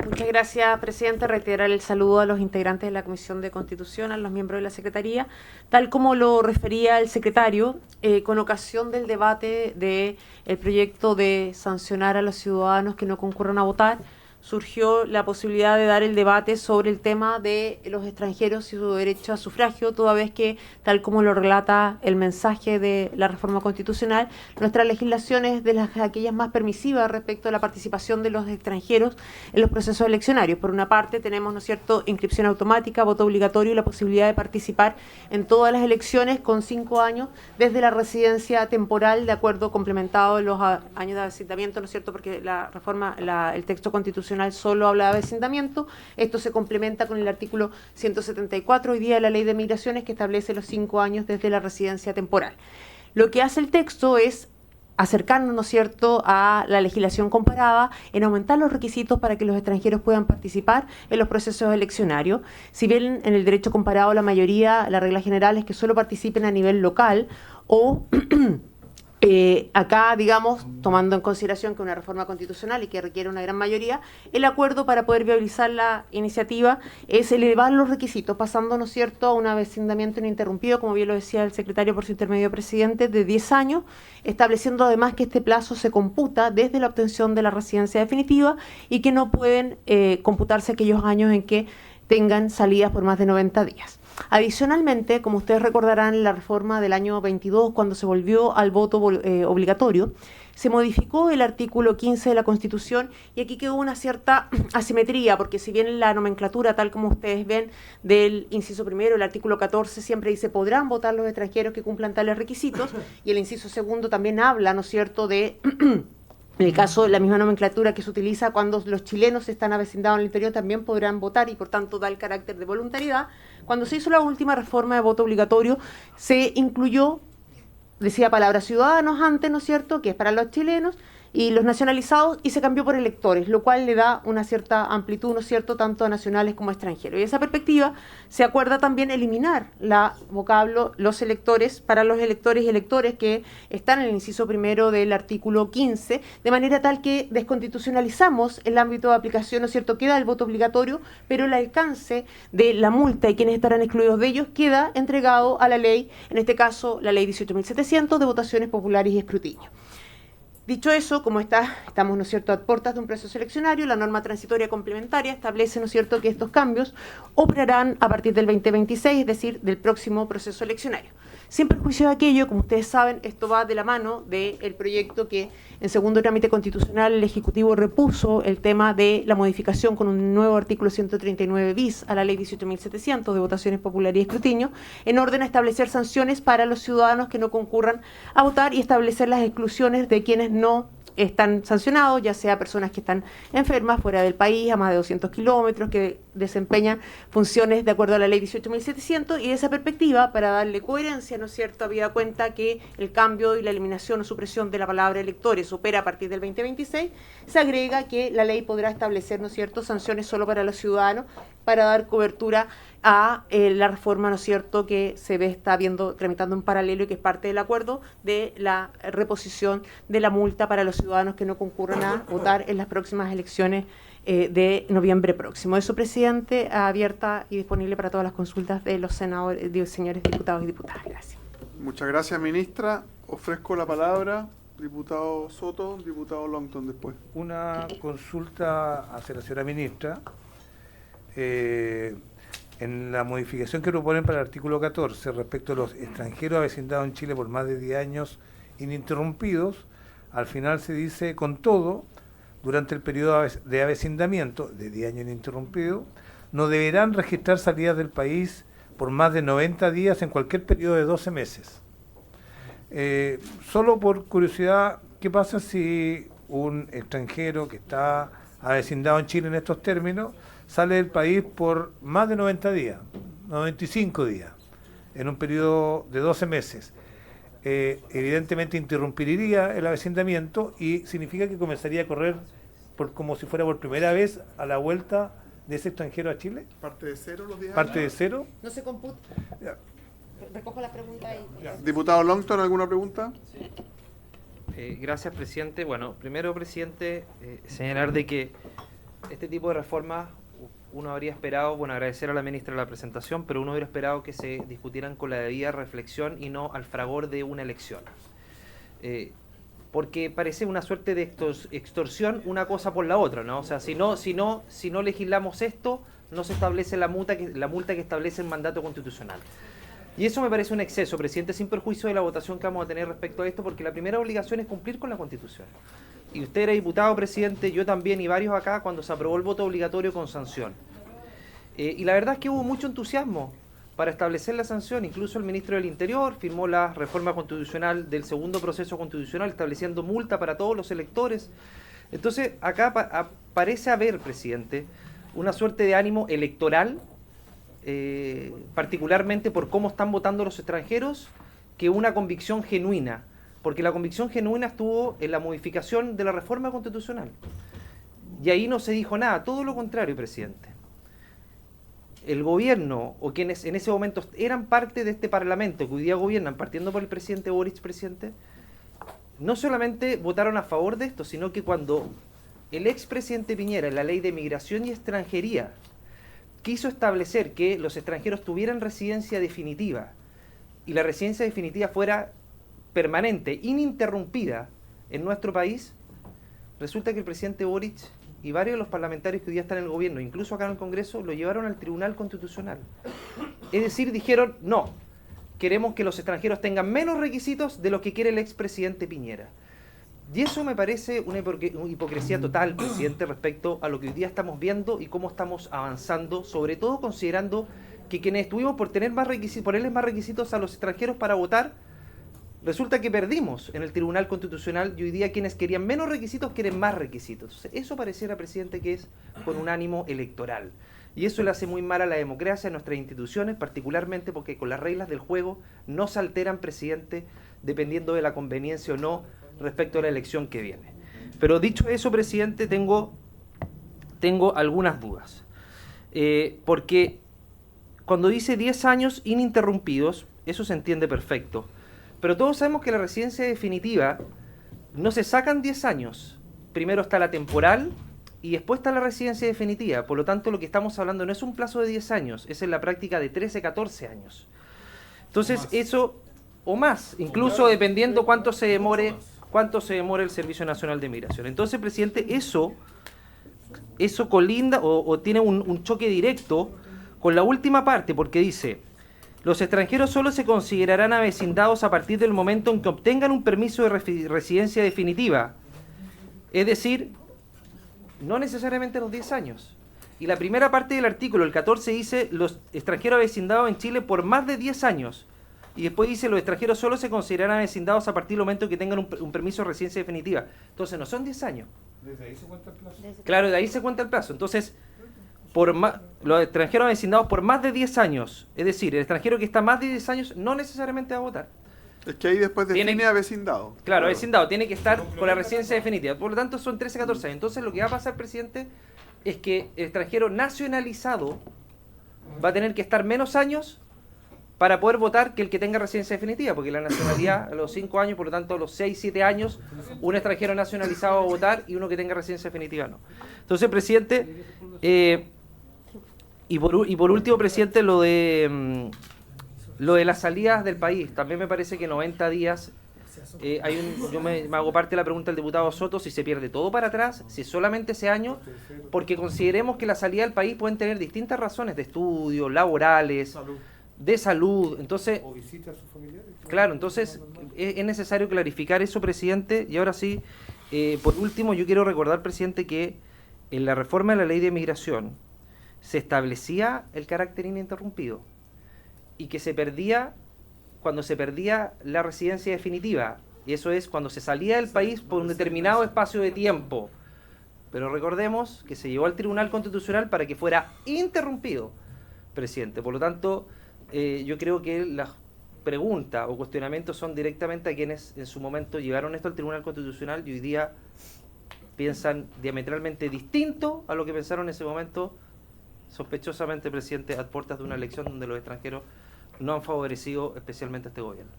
Muchas gracias, presidente. Reiterar el saludo a los integrantes de la Comisión de Constitución, a los miembros de la Secretaría. Tal como lo refería el secretario, con ocasión del debate del proyecto de sancionar a los ciudadanos que no concurran a votar, surgió la posibilidad de dar el debate sobre el tema de los extranjeros y su derecho a sufragio, toda vez que, tal como lo relata el mensaje de la reforma constitucional, nuestra legislación es de aquellas más permisivas respecto a la participación de los extranjeros en los procesos eleccionarios. Por una parte tenemos, ¿no es cierto?, inscripción automática, voto obligatorio y la posibilidad de participar en todas las elecciones con 5 años desde la residencia temporal, de acuerdo complementado en los años de avecindamiento, ¿no es cierto?, porque la reforma, el texto constitucional solo habla de avecindamiento. Esto se complementa con el artículo 174 hoy día de la Ley de Migraciones, que establece los 5 años desde la residencia temporal. Lo que hace el texto es acercarnos, ¿no es cierto?, a la legislación comparada en aumentar los requisitos para que los extranjeros puedan participar en los procesos eleccionarios. Si bien en el derecho comparado la mayoría, la regla general es que solo participen a nivel local o acá, digamos, tomando en consideración que una reforma constitucional y que requiere una gran mayoría, el acuerdo para poder viabilizar la iniciativa es elevar los requisitos, pasando, ¿no es cierto?, a un avecindamiento ininterrumpido, como bien lo decía el secretario por su intermedio, presidente, de 10 años, estableciendo además que este plazo se computa desde la obtención de la residencia definitiva y que no pueden computarse aquellos años en que tengan salidas por más de 90 días. Adicionalmente, como ustedes recordarán, en la reforma del año 22, cuando se volvió al voto obligatorio, se modificó el artículo 15 de la Constitución y aquí quedó una cierta asimetría, porque si bien la nomenclatura, tal como ustedes ven, del inciso primero, el artículo 14, siempre dice podrán votar los extranjeros que cumplan tales requisitos, y el inciso segundo también habla, ¿no es cierto?, de en el caso de la misma nomenclatura que se utiliza cuando los chilenos están avecindados en el interior, también podrán votar y por tanto da el carácter de voluntariedad. Cuando se hizo la última reforma de voto obligatorio, se incluyó, decía palabra ciudadanos antes, ¿no es cierto?, que es para los chilenos, y los nacionalizados, y se cambió por electores, lo cual le da una cierta amplitud, ¿no es cierto?, tanto a nacionales como a extranjeros. Y esa perspectiva se acuerda también eliminar la vocablo los electores para los electores y electores que están en el inciso primero del artículo 15, de manera tal que desconstitucionalizamos el ámbito de aplicación, ¿no es cierto?, queda el voto obligatorio, pero el alcance de la multa y quienes estarán excluidos de ellos queda entregado a la ley, en este caso la ley 18.700 de votaciones populares y escrutinio. Dicho eso, como estamos, ¿no es cierto?, a puertas de un proceso eleccionario, la norma transitoria complementaria establece, ¿no es cierto?, que estos cambios operarán a partir del 2026, es decir, del próximo proceso eleccionario. Sin perjuicio de aquello, como ustedes saben, esto va de la mano del proyecto que en segundo trámite constitucional el Ejecutivo repuso el tema de la modificación con un nuevo artículo 139 bis a la ley 18.700 de votaciones populares y escrutinio, en orden a establecer sanciones para los ciudadanos que no concurran a votar y establecer las exclusiones de quienes no están sancionados, ya sea personas que están enfermas fuera del país a más de 200 kilómetros, que desempeñan funciones de acuerdo a la ley 18.700, y de esa perspectiva, para darle coherencia, ¿no es cierto?, habida cuenta que el cambio y la eliminación o supresión de la palabra electores opera a partir del 2026, se agrega que la ley podrá establecer, ¿no es cierto?, sanciones solo para los ciudadanos, para dar cobertura a la reforma, ¿no es cierto?, que está tramitando en paralelo y que es parte del acuerdo de la reposición de la multa para los ciudadanos que no concurran a votar en las próximas elecciones de noviembre próximo. Eso, presidente, abierta y disponible para todas las consultas de los senadores, señores diputados y diputadas. Gracias. Muchas gracias, ministra. Ofrezco la palabra, diputado Soto, diputado Longton después. Una consulta hacia la señora ministra. En la modificación que proponen para el artículo 14 respecto a los extranjeros avecindados en Chile por más de 10 años ininterrumpidos, al final se dice, con todo, durante el periodo de avecindamiento de 10 años ininterrumpido, no deberán registrar salidas del país por más de 90 días en cualquier periodo de 12 meses. Solo por curiosidad, ¿qué pasa si un extranjero que está avecindado en Chile en estos términos sale del país por más de 90 días, 95 días, en un periodo de 12 meses? Evidentemente interrumpiría el avecindamiento y significa que comenzaría a correr como si fuera por primera vez a la vuelta de ese extranjero a Chile. ¿Parte de cero los días? ¿Parte de cero? No se computa. Recojo la pregunta ahí. Diputado Longton, ¿alguna pregunta? Gracias, presidente. Bueno, primero, presidente, señalar de que este tipo de reformas uno habría esperado, bueno, agradecer a la ministra la presentación, pero uno habría esperado que se discutieran con la debida reflexión y no al fragor de una elección. Porque parece una suerte de extorsión una cosa por la otra, ¿no? O sea, si no legislamos esto, no se establece la multa que establece el mandato constitucional. Y eso me parece un exceso, presidente, sin perjuicio de la votación que vamos a tener respecto a esto, porque la primera obligación es cumplir con la Constitución. Y usted era diputado, presidente, yo también, y varios acá, cuando se aprobó el voto obligatorio con sanción. Y la verdad es que hubo mucho entusiasmo para establecer la sanción. Incluso el ministro del Interior firmó la reforma constitucional del segundo proceso constitucional, estableciendo multa para todos los electores. Entonces, acá parece haber, presidente, una suerte de ánimo electoral, particularmente por cómo están votando los extranjeros, que una convicción genuina. Porque la convicción genuina estuvo en la modificación de la reforma constitucional. Y ahí no se dijo nada, todo lo contrario, presidente. El gobierno, o quienes en ese momento eran parte de este parlamento, que hoy día gobiernan, partiendo por el presidente Boric, presidente, no solamente votaron a favor de esto, sino que cuando el expresidente Piñera, en la ley de migración y extranjería, quiso establecer que los extranjeros tuvieran residencia definitiva, y la residencia definitiva fuera permanente, ininterrumpida en nuestro país, resulta que el presidente Boric y varios de los parlamentarios que hoy día están en el gobierno, incluso acá en el Congreso, lo llevaron al Tribunal Constitucional. Es decir, dijeron, no, queremos que los extranjeros tengan menos requisitos de lo que quiere el expresidente Piñera. Y eso me parece una hipocresía total, presidente, respecto a lo que hoy día estamos viendo y cómo estamos avanzando, sobre todo considerando que quienes estuvimos por ponerles más requisitos a los extranjeros para votar, resulta que perdimos en el Tribunal Constitucional y hoy día quienes querían menos requisitos quieren más requisitos. Eso pareciera, presidente, que es con un ánimo electoral. Y eso le hace muy mal a la democracia, a nuestras instituciones, particularmente porque con las reglas del juego no se alteran, presidente, dependiendo de la conveniencia o no respecto a la elección que viene. Pero dicho eso, presidente, tengo algunas dudas. Porque cuando dice 10 años ininterrumpidos, eso se entiende perfecto. Pero todos sabemos que la residencia definitiva no se sacan 10 años. Primero está la temporal y después está la residencia definitiva. Por lo tanto, lo que estamos hablando no es un plazo de 10 años, es en la práctica de 13, 14 años. Entonces, eso, o más, incluso dependiendo cuánto se demore el Servicio Nacional de Migración. Entonces, presidente, eso colinda o tiene un choque directo con la última parte, porque dice: los extranjeros solo se considerarán avecindados a partir del momento en que obtengan un permiso de residencia definitiva. Es decir, no necesariamente a los 10 años. Y la primera parte del artículo, el 14, dice los extranjeros avecindados en Chile por más de 10 años. Y después dice los extranjeros solo se considerarán avecindados a partir del momento en que tengan un permiso de residencia definitiva. Entonces no son 10 años. ¿Desde ahí se cuenta el plazo? Claro, de ahí se cuenta el plazo. Entonces, los extranjeros avecindados por más de 10 años, es decir, el extranjero que está más de 10 años no necesariamente va a votar. Es que ahí después define avecindado. Claro, avecindado, tiene que estar con la residencia definitiva. Por lo tanto, son 13, 14 años. Entonces, lo que va a pasar, presidente, es que el extranjero nacionalizado va a tener que estar menos años para poder votar que el que tenga residencia definitiva, porque la nacionalidad a los 5 años, por lo tanto a los 6, 7 años, un extranjero nacionalizado va a votar y uno que tenga residencia definitiva no. Entonces, presidente, y por último, presidente, lo de las salidas del país, también me parece que 90 días, yo me hago parte de la pregunta del diputado Soto, si se pierde todo para atrás, si es solamente ese año, porque consideremos que la salida del país pueden tener distintas razones de estudio, laborales, de salud, entonces, o visita a sus familiares. Claro, entonces es necesario clarificar eso, presidente. Y ahora sí, por último, yo quiero recordar, presidente, que en la reforma de la ley de migración se establecía el carácter ininterrumpido y que se perdía cuando se perdía la residencia definitiva, y eso es cuando se salía del país por un determinado espacio de tiempo. Pero recordemos que se llevó al Tribunal Constitucional para que fuera interrumpido, presidente. Por lo tanto, yo creo que las preguntas o cuestionamientos son directamente a quienes en su momento llevaron esto al Tribunal Constitucional y hoy día piensan diametralmente distinto a lo que pensaron en ese momento, sospechosamente, presidente, a puertas de una elección donde los extranjeros no han favorecido especialmente a este gobierno.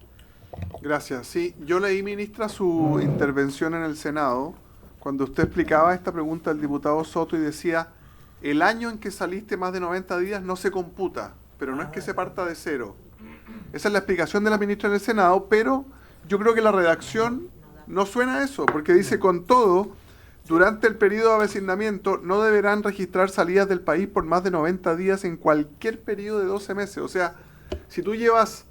Gracias. Sí, yo leí, ministra, su intervención en el Senado, cuando usted explicaba esta pregunta del diputado Soto y decía: el año en que saliste más de 90 días no se computa, pero no es que se parta de cero. Esa es la explicación de la ministra en el Senado, pero yo creo que la redacción no suena a eso, porque dice: con todo, durante el periodo de avecinamiento no deberán registrar salidas del país por más de 90 días en cualquier periodo de 12 meses. O sea, si tú llevas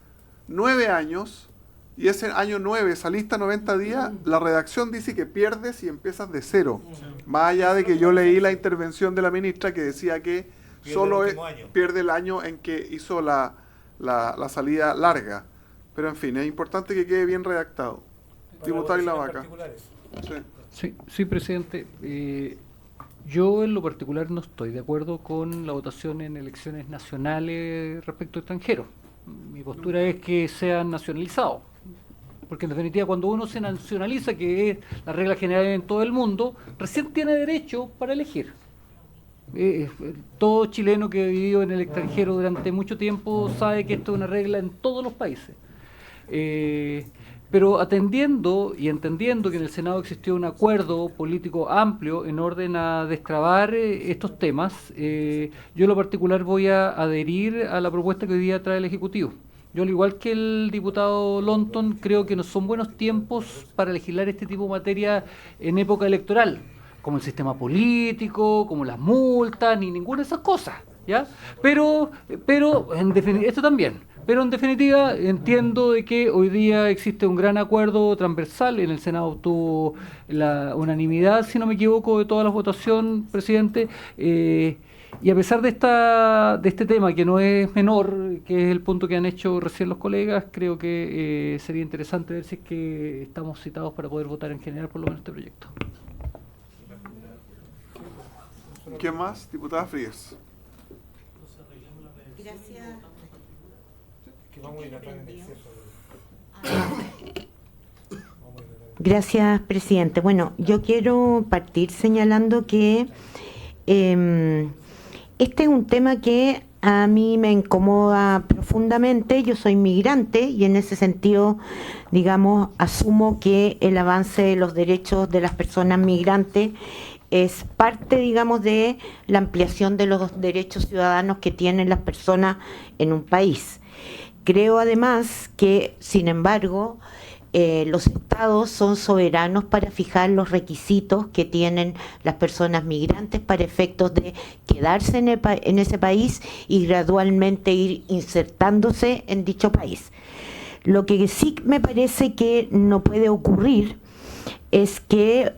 9 años y ese año 9 saliste a 90 días, la redacción dice que pierdes y empiezas de cero. Más allá de que yo leí la intervención de la ministra que decía que solo pierde el año en que hizo la salida larga. Pero en fin, es importante que quede bien redactado. Diputado Isla Vaca. Sí, presidente. Yo en lo particular no estoy de acuerdo con la votación en elecciones nacionales respecto a extranjeros. Mi postura es que sean nacionalizados. Porque en definitiva, cuando uno se nacionaliza, que es la regla general en todo el mundo, recién tiene derecho para elegir. Todo chileno que ha vivido en el extranjero durante mucho tiempo sabe que esto es una regla en todos los países. Pero atendiendo y entendiendo que en el Senado existió un acuerdo político amplio en orden a destrabar estos temas, yo en lo particular voy a adherir a la propuesta que hoy día trae el Ejecutivo. Yo, al igual que el diputado Lonton, creo que no son buenos tiempos para legislar este tipo de materia en época electoral, como el sistema político, como las multas, ni ninguna de esas cosas, ¿ya? Pero en definitiva, esto también. Pero en definitiva entiendo de que hoy día existe un gran acuerdo transversal. En el Senado obtuvo la unanimidad, si no me equivoco, de toda la votación, presidente. Y a pesar de este tema, que no es menor, que es el punto que han hecho recién los colegas, creo que sería interesante ver si es que estamos citados para poder votar en general por lo menos este proyecto. ¿Quién más? Diputada Frías. Gracias. Gracias, presidente. Bueno, yo quiero partir señalando que este es un tema que a mí me incomoda profundamente. Yo soy migrante y en ese sentido, digamos, asumo que el avance de los derechos de las personas migrantes es parte, digamos, de la ampliación de los derechos ciudadanos que tienen las personas en un país. Creo además que, sin embargo, los estados son soberanos para fijar los requisitos que tienen las personas migrantes para efectos de quedarse en ese país y gradualmente ir insertándose en dicho país. Lo que sí me parece que no puede ocurrir es que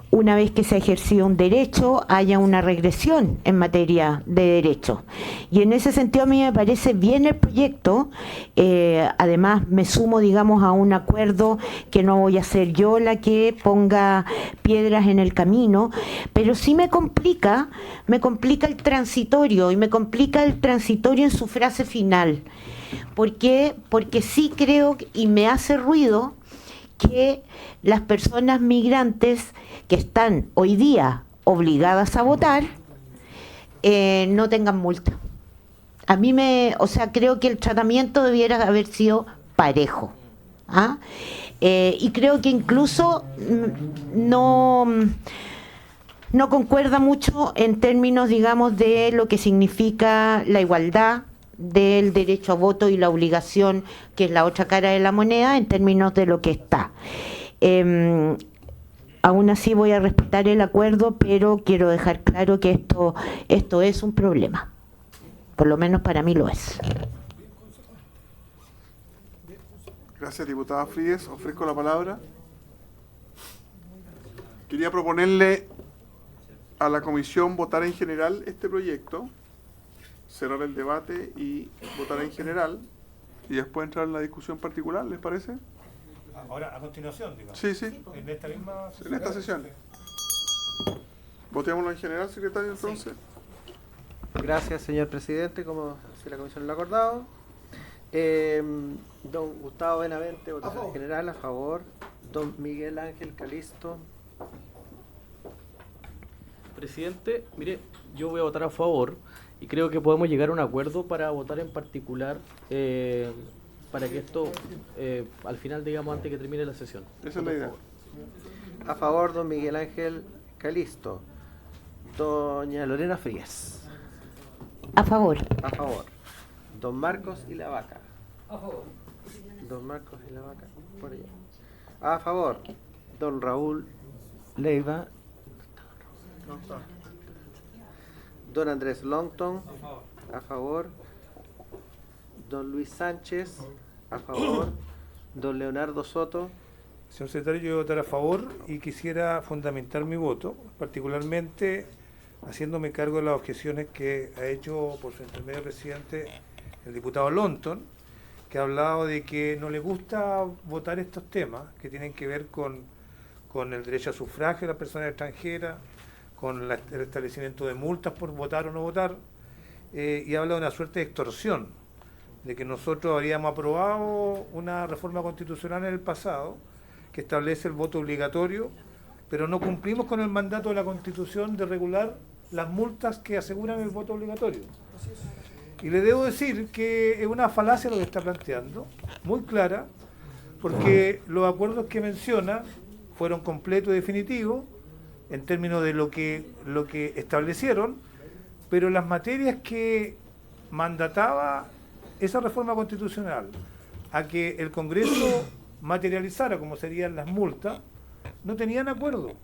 una vez que se ha ejercido un derecho haya una regresión en materia de derecho. Y en ese sentido a mí me parece bien el proyecto. Además me sumo, digamos, a un acuerdo que no voy a ser yo la que ponga piedras en el camino, pero sí me complica el transitorio, y me complica el transitorio en su frase final. ¿Por qué? Porque sí creo y me hace ruido que las personas migrantes que están hoy día obligadas a votar no tengan multa. A mí creo que el tratamiento debiera haber sido parejo. ¿Ah? Y creo que incluso no concuerda mucho en términos, digamos, de lo que significa la igualdad del derecho a voto y la obligación, que es la otra cara de la moneda, en términos de lo que está. Aún así voy a respetar el acuerdo, pero quiero dejar claro que esto es un problema. Por lo menos para mí lo es. Gracias, diputada Fríes. Ofrezco la palabra. Quería proponerle a la comisión votar en general este proyecto, cerrar el debate y votar en general, y después entrar en la discusión particular, ¿les parece? Ahora, a continuación, digamos. Sí, sí. En esta misma sesión. En esta sesión. Votémoslo en general, secretario, entonces. Gracias, señor presidente, como si la comisión lo ha acordado. Don Gustavo Benavente, votación en general, a favor. Don Miguel Ángel Calisto. Presidente, mire, yo voy a votar a favor y creo que podemos llegar a un acuerdo para votar en particular, para que esto, al final, digamos, antes que termine la sesión. Esa es la idea. A favor, don Miguel Ángel Calisto. Doña Lorena Frías. A favor. A favor. Don Marcos y la Vaca. A favor. Don Marcos y la Vaca, por allá. A favor. Don Raúl Leiva. Don Andrés Longton. A favor. Don Luis Sánchez. A favor. Don Leonardo Soto. Señor secretario, yo voy a votar a favor y quisiera fundamentar mi voto, particularmente haciéndome cargo de las objeciones que ha hecho por su intermedio presidente el diputado Longton, que ha hablado de que no le gusta votar estos temas que tienen que ver con el derecho a sufragio de las personas extranjeras, con el establecimiento de multas por votar o no votar, y habla de una suerte de extorsión, de que nosotros habríamos aprobado una reforma constitucional en el pasado que establece el voto obligatorio, pero no cumplimos con el mandato de la Constitución de regular las multas que aseguran el voto obligatorio. Y le debo decir que es una falacia lo que está planteando, muy clara, porque los acuerdos que menciona fueron completos y definitivos en términos de lo que establecieron, pero las materias que mandataba esa reforma constitucional a que el Congreso materializara como serían las multas, no tenían acuerdo.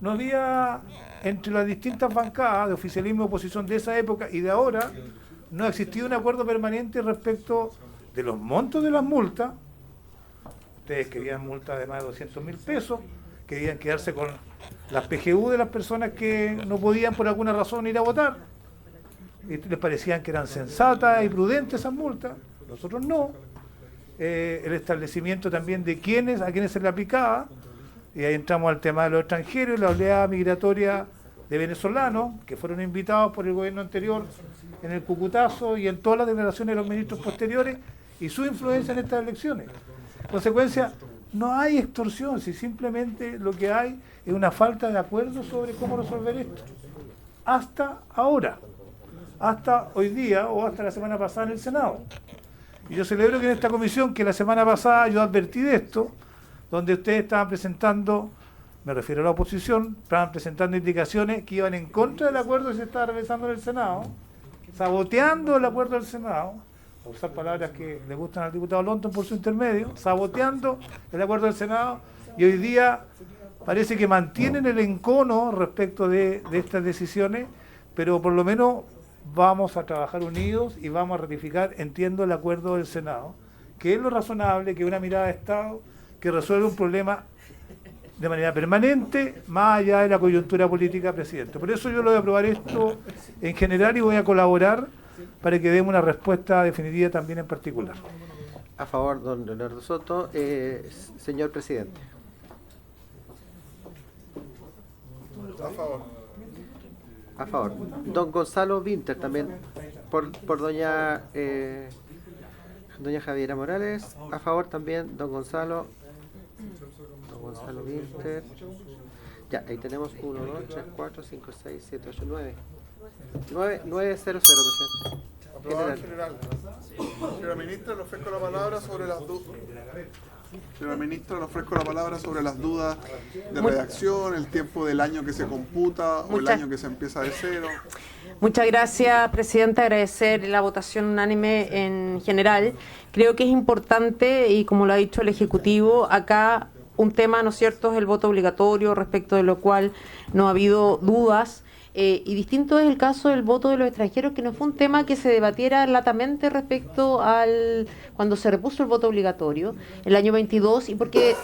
No había, entre las distintas bancadas de oficialismo y oposición de esa época y de ahora, no ha existido un acuerdo permanente respecto de los montos de las multas. Ustedes querían multas de más de 200.000 pesos, querían quedarse con las PGU de las personas que no podían por alguna razón ir a votar, y les parecían que eran sensatas y prudentes esas multas, nosotros no. El establecimiento también de a quienes se le aplicaba, y ahí entramos al tema de los extranjeros y la oleada migratoria de venezolanos que fueron invitados por el gobierno anterior en el Cucutazo y en todas las declaraciones de los ministros posteriores y su influencia en estas elecciones. consecuencia, no hay extorsión, si simplemente lo que hay es una falta de acuerdo sobre cómo resolver esto. Hasta ahora, hasta hoy día o hasta la semana pasada en el Senado. Y yo celebro que en esta comisión, que la semana pasada yo advertí de esto, donde ustedes estaban presentando, me refiero a la oposición, estaban presentando indicaciones que iban en contra del acuerdo que se estaba realizando en el Senado, saboteando el acuerdo del Senado, a usar palabras que le gustan al diputado Lonton por su intermedio, saboteando el acuerdo del Senado, y hoy día parece que mantienen el encono respecto de estas decisiones, pero por lo menos vamos a trabajar unidos y vamos a ratificar, entiendo, el acuerdo del Senado, que es lo razonable, que es una mirada de Estado que resuelve un problema de manera permanente, más allá de la coyuntura política, presidente. Por eso yo lo voy a aprobar esto en general y voy a colaborar para que demos una respuesta definitiva también en particular. A favor, don Leonardo Soto. Señor presidente. A favor. A favor. Don Gonzalo Winter también, por doña Javiera Morales. A favor también, don Gonzalo Winter. Ya, ahí tenemos 1, 2, 3, 4, 5, 6, 7, 8, 9. 900, presidente. Aprobado en general. Señora ministra, le ofrezco la palabra sobre las dudas. Señora ministra, le ofrezco la palabra sobre las dudas de redacción, el tiempo del año que se computa o el año que se empieza de cero. Muchas gracias, presidenta. Agradecer la votación unánime en general. Creo que es importante, y como lo ha dicho el Ejecutivo, acá un tema, ¿no es cierto?, es el voto obligatorio, respecto de lo cual no ha habido dudas. Y distinto es el caso del voto de los extranjeros, que no fue un tema que se debatiera latamente respecto al cuando se repuso el voto obligatorio el año 22, y porque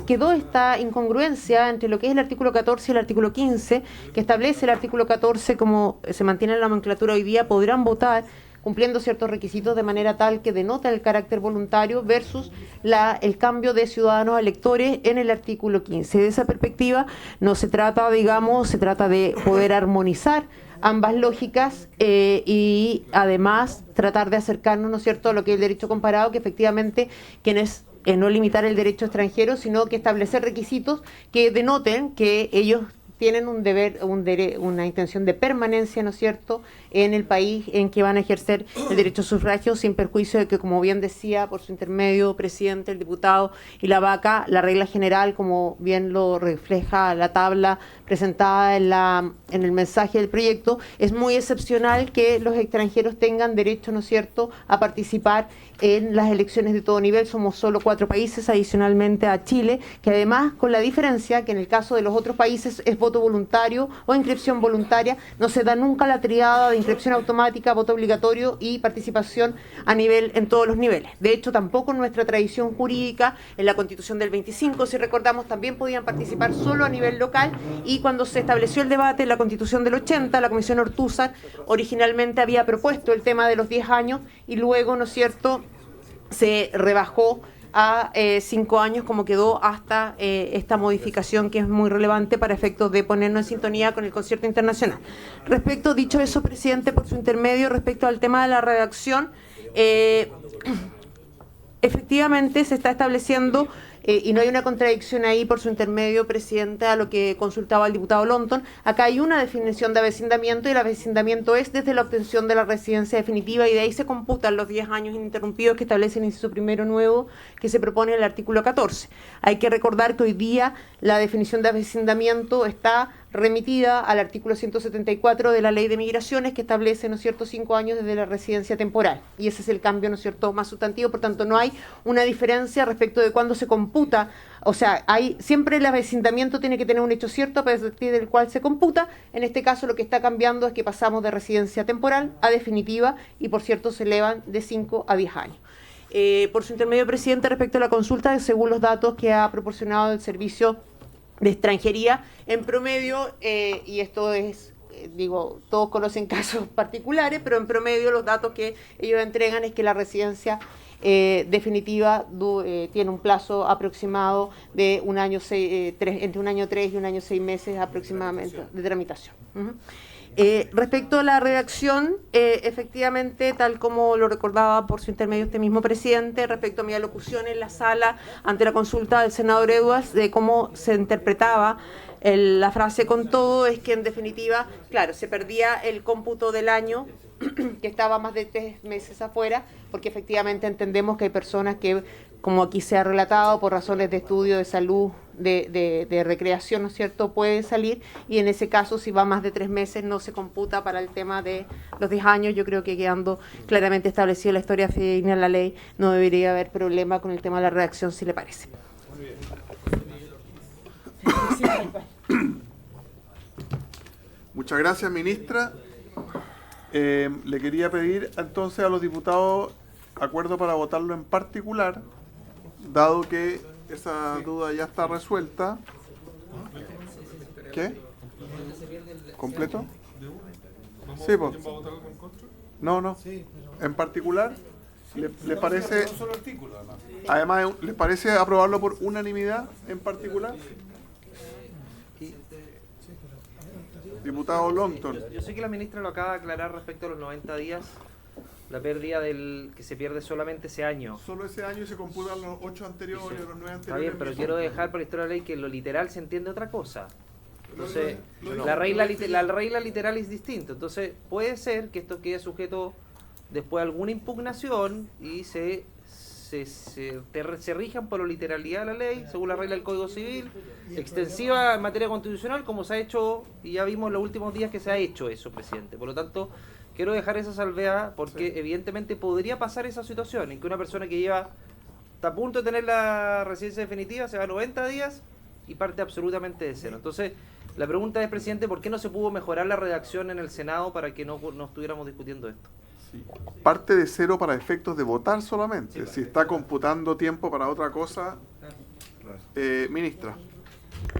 quedó esta incongruencia entre lo que es el artículo 14 y el artículo 15, que establece el artículo 14 como se mantiene en la nomenclatura hoy día, podrán votar cumpliendo ciertos requisitos de manera tal que denota el carácter voluntario versus el cambio de ciudadanos a electores en el artículo 15. De esa perspectiva no se trata, digamos, se trata de poder armonizar ambas lógicas y además tratar de acercarnos, ¿no es cierto?, a lo que es el derecho comparado, que efectivamente quienes no limitar el derecho extranjero, sino que establecer requisitos que denoten que ellos tienen un deber, una intención de permanencia, ¿no es cierto?, en el país en que van a ejercer el derecho a sufragio, sin perjuicio de que, como bien decía por su intermedio, presidente, el diputado y la vaca, la regla general, como bien lo refleja la tabla presentada en el mensaje del proyecto, es muy excepcional que los extranjeros tengan derecho, ¿no es cierto?, a participar en las elecciones de todo nivel. Somos solo 4 países, adicionalmente a Chile, que además, con la diferencia que en el caso de los otros países es voto voluntario o inscripción voluntaria, no se da nunca la triada de inscripción automática, voto obligatorio y participación en todos los niveles. De hecho, tampoco en nuestra tradición jurídica, en la Constitución del 25, si recordamos, también podían participar solo a nivel local, y cuando se estableció el debate en la Constitución del 80, la Comisión Ortúzar originalmente había propuesto el tema de los 10 años y luego, ¿no es cierto?, se rebajó a 5 años, como quedó hasta esta modificación, que es muy relevante para efectos de ponernos en sintonía con el concierto internacional. Respecto, dicho eso, presidente, por su intermedio, respecto al tema de la redacción, efectivamente se está estableciendo, y no hay una contradicción ahí por su intermedio, presidente, a lo que consultaba el diputado Lonton. Acá hay una definición de avecindamiento, y el avecindamiento es desde la obtención de la residencia definitiva, y de ahí se computan los 10 años ininterrumpidos que establece el inciso primero nuevo que se propone en el artículo 14. Hay que recordar que hoy día la definición de avecindamiento está remitida al artículo 174 de la Ley de Migraciones, que establece, ¿no es cierto?, 5 años desde la residencia temporal, y ese es el cambio, ¿no es cierto?, más sustantivo. Por tanto, no hay una diferencia respecto de cuándo se computa, o sea, siempre el avecindamiento tiene que tener un hecho cierto a partir del cual se computa. En este caso lo que está cambiando es que pasamos de residencia temporal a definitiva, y por cierto se elevan de 5 a 10 años. Por su intermedio, presidente, respecto a la consulta, según los datos que ha proporcionado el Servicio de Extranjería, en promedio, y esto es, todos conocen casos particulares, pero en promedio los datos que ellos entregan es que la residencia definitiva tiene un plazo aproximado de entre un año 3 y un año 6 meses aproximadamente de tramitación. Respecto a la redacción, efectivamente, tal como lo recordaba por su intermedio este mismo presidente, respecto a mi alocución en la sala ante la consulta del senador Edwards de cómo se interpretaba la frase con todo, es que en definitiva, claro, se perdía el cómputo del año que estaba más de 3 meses afuera, porque efectivamente entendemos que hay personas que, como aquí se ha relatado, por razones de estudio, de salud, de recreación, ¿no es cierto?, pueden salir, y en ese caso, si va más de 3 meses, no se computa para el tema de los 10 años. Yo creo que quedando claramente establecido en la historia fidedigna de la ley, no debería haber problema con el tema de la redacción, si le parece. Muchas gracias, ministra. Le quería pedir entonces a los diputados acuerdo para votarlo en particular, dado que esa duda ya está resuelta. ¿Qué? ¿Completo? Sí, pues. No. En particular, ¿le parece? Además, ¿le parece aprobarlo por unanimidad en particular? Diputado Longton. Yo sé que la ministra lo acaba de aclarar respecto a los 90 días, la pérdida que se pierde solamente ese año. Solo ese año se computan los 8 anteriores, los 9 anteriores. Está bien, pero quiero dejar por la historia de la ley que lo literal se entiende otra cosa. Entonces, la regla literal es distinta. Entonces, puede ser que esto quede sujeto después a alguna impugnación y se rijan por la literalidad de la ley, según la regla del Código Civil, extensiva en materia constitucional, como se ha hecho, y ya vimos en los últimos días que se ha hecho eso, presidente. Por lo tanto, quiero dejar esa salvedad, porque evidentemente podría pasar esa situación, en que una persona que está a punto de tener la residencia definitiva, se va a 90 días y parte absolutamente de cero. Entonces, la pregunta es, presidente, ¿por qué no se pudo mejorar la redacción en el Senado para que no estuviéramos discutiendo esto? Parte de cero para efectos de votar solamente. Si está computando tiempo para otra cosa, ministra.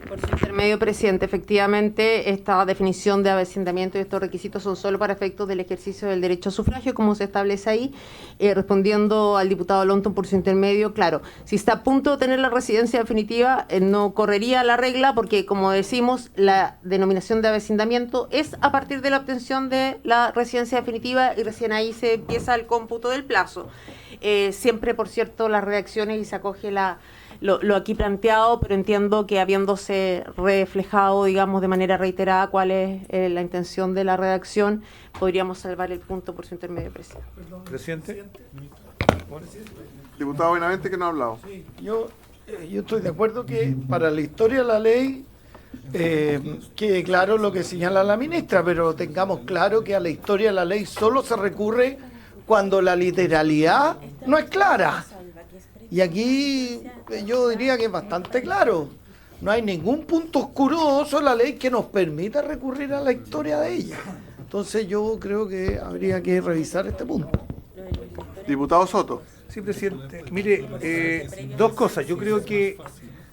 Por su intermedio, presidente, efectivamente, esta definición de avecindamiento y estos requisitos son solo para efectos del ejercicio del derecho a sufragio, como se establece ahí. Respondiendo al diputado Longton por su intermedio, claro, si está a punto de tener la residencia definitiva, no correría la regla, porque, como decimos, la denominación de avecindamiento es a partir de la obtención de la residencia definitiva, y recién ahí se empieza el cómputo del plazo. Siempre, por cierto, las redacciones, y se acoge lo aquí planteado, pero entiendo que habiéndose reflejado, digamos, de manera reiterada cuál es la intención de la redacción, podríamos salvar el punto por su intermedio, presidente. Presidente. Diputado Benavente, que no ha hablado. Sí, yo estoy de acuerdo que para la historia de la ley quede claro lo que señala la ministra, pero tengamos claro que a la historia de la ley solo se recurre cuando la literalidad no es clara. Y aquí yo diría que es bastante claro. No hay ningún punto oscuroso en la ley que nos permita recurrir a la historia de ella. Entonces yo creo que habría que revisar este punto. Diputado Soto. Sí, presidente. Mire, dos cosas. Yo creo que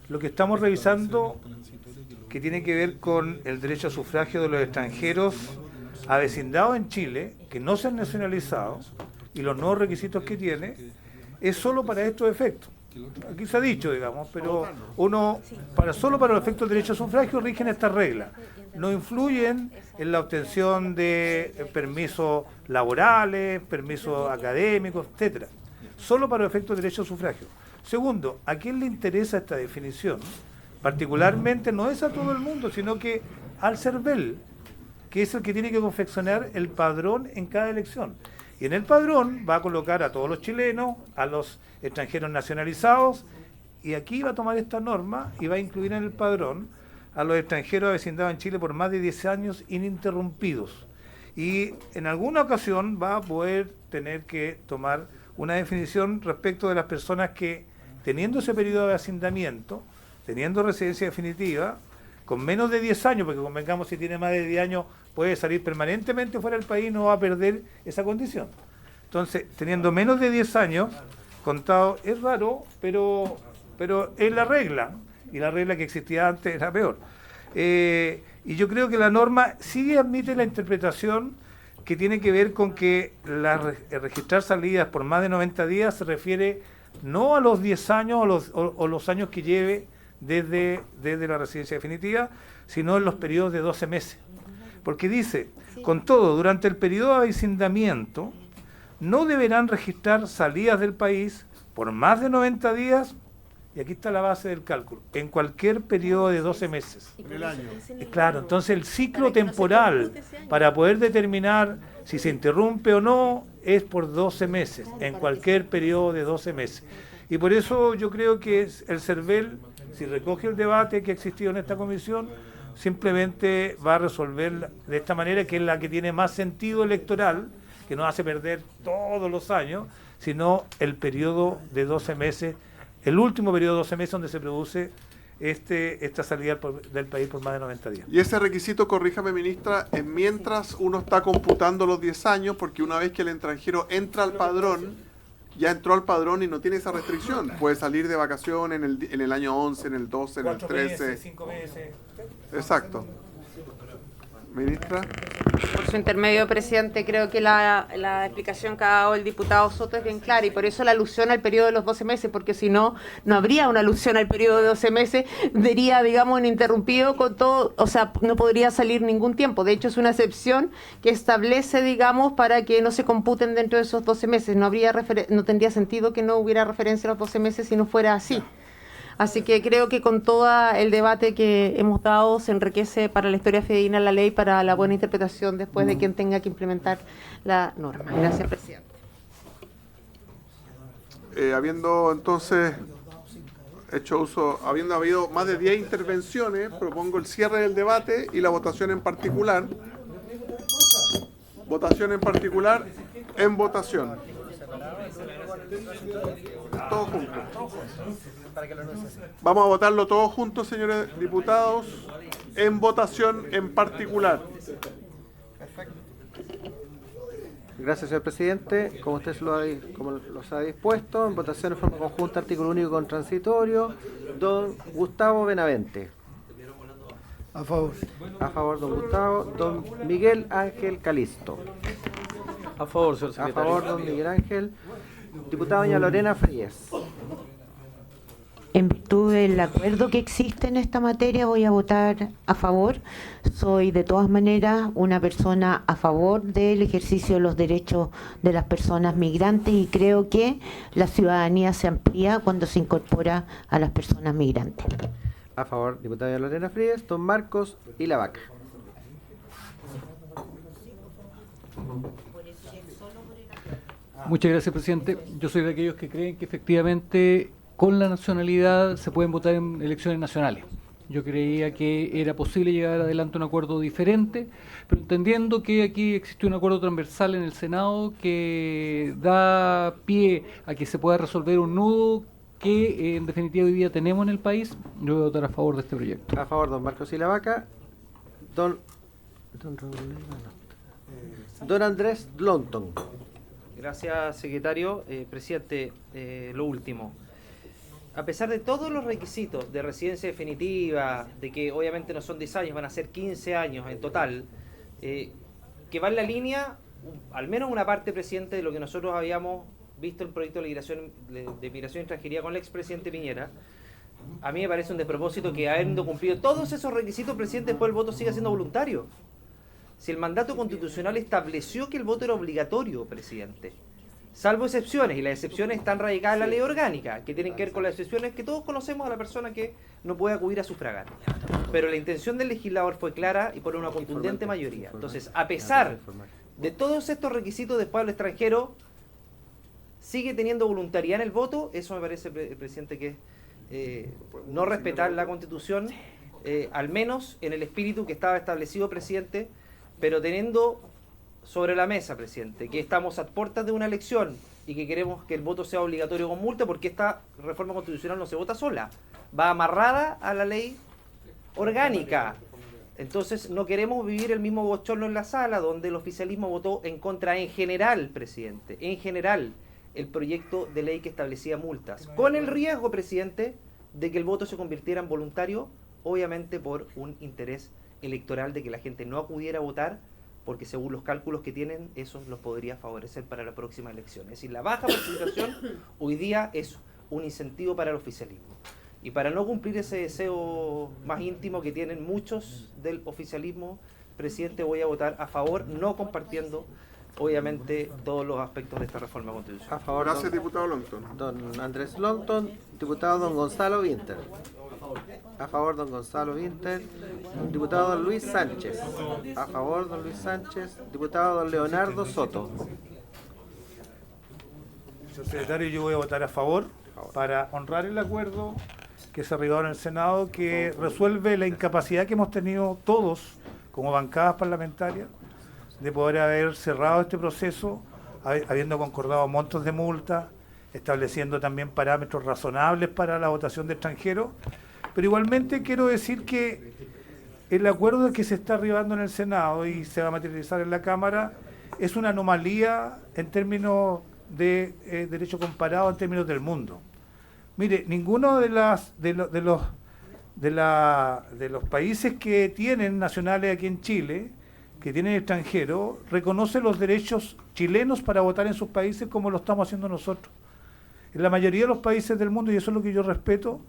lo que estamos revisando, que tiene que ver con el derecho a sufragio de los extranjeros avecindados en Chile, que no se han nacionalizado, y los nuevos requisitos que tiene, es solo para estos efectos. Aquí se ha dicho, digamos, pero solo para los efectos del derecho a sufragio rigen estas reglas. No influyen en la obtención de permisos laborales, permisos académicos, etcétera. Solo para los efectos del derecho a sufragio. Segundo, ¿a quién le interesa esta definición? Particularmente no es a todo el mundo, sino que al CERVEL, que es el que tiene que confeccionar el padrón en cada elección. Y en el padrón va a colocar a todos los chilenos, a los extranjeros nacionalizados, y aquí va a tomar esta norma y va a incluir en el padrón a los extranjeros avecindados en Chile por más de 10 años ininterrumpidos. Y en alguna ocasión va a poder tener que tomar una definición respecto de las personas que, teniendo ese periodo de avecindamiento, teniendo residencia definitiva, con menos de 10 años, porque convengamos, si tiene más de 10 años puede salir permanentemente fuera del país, no va a perder esa condición. Entonces, teniendo menos de 10 años, contado, es raro, pero es la regla, y la regla que existía antes era peor. Y yo creo que la norma sí admite la interpretación que tiene que ver con que registrar salidas por más de 90 días se refiere no a los 10 años o los años que lleve desde la residencia definitiva, sino en los periodos de 12 meses. Porque dice, con todo, durante el periodo de avecindamiento, no deberán registrar salidas del país por más de 90 días, y aquí está la base del cálculo, en cualquier periodo de 12 meses. En el año. Claro, entonces el ciclo temporal para poder determinar si se interrumpe o no es por 12 meses, en cualquier periodo de 12 meses. Y por eso yo creo que el CERVEL, si recoge el debate que ha existido en esta comisión, simplemente va a resolver de esta manera, que es la que tiene más sentido electoral, que no hace perder todos los años, sino el periodo de 12 meses, el último periodo de 12 meses donde se produce esta salida del país por más de 90 días. Y ese requisito, corríjame ministra, es mientras uno está computando los 10 años, porque una vez que el extranjero entra al padrón, ya entró al padrón y no tiene esa restricción. Puede salir de vacaciones en el año 11, en el 12, en el 13. Meses, 5 meses. Exacto. Ministra. Por su intermedio, presidente, creo que la explicación que ha dado el diputado Soto es bien clara, y por eso la alusión al periodo de los 12 meses, porque si no, no habría una alusión al periodo de 12 meses, vería, digamos, ininterrumpido con todo, o sea, no podría salir ningún tiempo. De hecho, es una excepción que establece, digamos, para que no se computen dentro de esos 12 meses. No tendría sentido que no hubiera referencia a los 12 meses si no fuera así. Así que creo que con todo el debate que hemos dado se enriquece para la historia fidedigna la ley, para la buena interpretación después de quien tenga que implementar la norma. Gracias, presidente. Habiendo entonces habiendo habido más de 10 intervenciones, propongo el cierre del debate y la votación en particular. Votación en particular, en votación. Todos juntos. Vamos a votarlo todos juntos, señores diputados, en votación en particular. Gracias, señor presidente. Como usted como los ha dispuesto, en votación en forma conjunta, artículo único con transitorio, don Gustavo Benavente. A favor. A favor, don Gustavo. Don Miguel Ángel Calisto. A favor, señor secretario. A favor, don Miguel Ángel. Diputada doña Lorena Frías. En virtud del acuerdo que existe en esta materia, voy a votar a favor. Soy de todas maneras una persona a favor del ejercicio de los derechos de las personas migrantes, y creo que la ciudadanía se amplía cuando se incorpora a las personas migrantes. A favor, diputada doña Lorena Frías. Don Marcos y la Vaca. Muchas gracias, presidente. Yo soy de aquellos que creen que efectivamente con la nacionalidad se pueden votar en elecciones nacionales. Yo creía que era posible llegar adelante a un acuerdo diferente, pero entendiendo que aquí existe un acuerdo transversal en el Senado que da pie a que se pueda resolver un nudo que en definitiva hoy día tenemos en el país, yo voy a votar a favor de este proyecto. A favor, don Marcos y la Vaca. Don Andrés Lonton. Gracias, secretario. Presidente, lo último. A pesar de todos los requisitos de residencia definitiva, de que obviamente no son 10 años, van a ser 15 años en total, que va en la línea, al menos una parte, presidente, de lo que nosotros habíamos visto el proyecto de migración y extranjería con el expresidente Piñera. A mí me parece un despropósito que, habiendo cumplido todos esos requisitos, presidente, después el voto siga siendo voluntario. Si el mandato constitucional estableció que el voto era obligatorio, presidente, salvo excepciones, y las excepciones están radicadas en la ley orgánica, que tienen que ver con las excepciones que todos conocemos a la persona que no puede acudir a sufragar. Pero la intención del legislador fue clara y por una contundente mayoría. Entonces, a pesar de todos estos requisitos, después el extranjero sigue teniendo voluntariedad en el voto. Eso me parece, presidente, que es no respetar la Constitución, al menos en el espíritu que estaba establecido, presidente, pero teniendo sobre la mesa, presidente, que estamos a puertas de una elección y que queremos que el voto sea obligatorio con multa, porque esta reforma constitucional no se vota sola, va amarrada a la ley orgánica. Entonces no queremos vivir el mismo bochorno en la sala, donde el oficialismo votó en contra en general, presidente, en general, el proyecto de ley que establecía multas, con el riesgo, presidente, de que el voto se convirtiera en voluntario, obviamente por un interés electoral de que la gente no acudiera a votar, porque según los cálculos que tienen, eso los podría favorecer para la próxima elección. Es decir, la baja participación hoy día es un incentivo para el oficialismo. Y para no cumplir ese deseo más íntimo que tienen muchos del oficialismo presidente, voy a votar a favor, no compartiendo obviamente todos los aspectos de esta reforma constitucional. A favor. Gracias, diputado Longton. Don Andrés Longton. Diputado don Gonzalo Winter. A favor don Gonzalo Winter. Diputado don Luis Sánchez. A favor don Luis Sánchez. Diputado don Leonardo Soto. Señor secretario, yo voy a votar a favor para honrar el acuerdo que se arribó en el Senado, que resuelve la incapacidad que hemos tenido todos como bancadas parlamentarias de poder haber cerrado este proceso, habiendo concordado montos de multa, estableciendo también parámetros razonables para la votación de extranjeros. Pero igualmente quiero decir que el acuerdo que se está arribando en el Senado y se va a materializar en la Cámara es una anomalía en términos de derecho comparado en términos del mundo. Mire, ninguno de los países que tienen nacionales aquí en Chile, que tienen extranjeros, reconoce los derechos chilenos para votar en sus países como lo estamos haciendo nosotros. En la mayoría de los países del mundo, y eso es lo que yo respeto,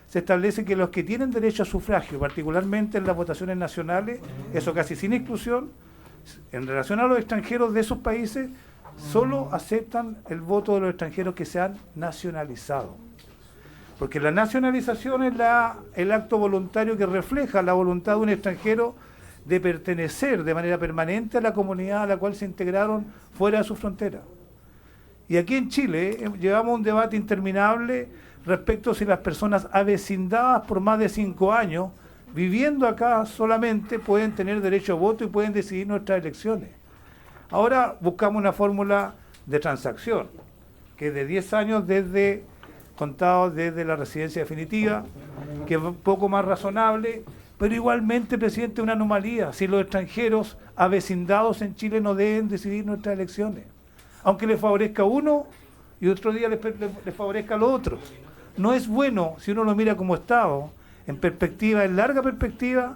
se establece que los que tienen derecho a sufragio, particularmente en las votaciones nacionales, eso casi sin exclusión, en relación a los extranjeros de esos países, solo aceptan el voto de los extranjeros que se han nacionalizado. Porque la nacionalización es el acto voluntario que refleja la voluntad de un extranjero de pertenecer de manera permanente a la comunidad a la cual se integraron fuera de su frontera. Y aquí en Chile llevamos un debate interminable respecto a si las personas avecindadas por más de 5 años, viviendo acá solamente, pueden tener derecho a voto y pueden decidir nuestras elecciones. Ahora buscamos una fórmula de transacción, que es de 10 años contados desde la residencia definitiva, que es un poco más razonable, pero igualmente, presidente, una anomalía. Si los extranjeros avecindados en Chile no deben decidir nuestras elecciones, aunque les favorezca a uno y otro día les favorezca a los otros. No es bueno, si uno lo mira como Estado, en larga perspectiva,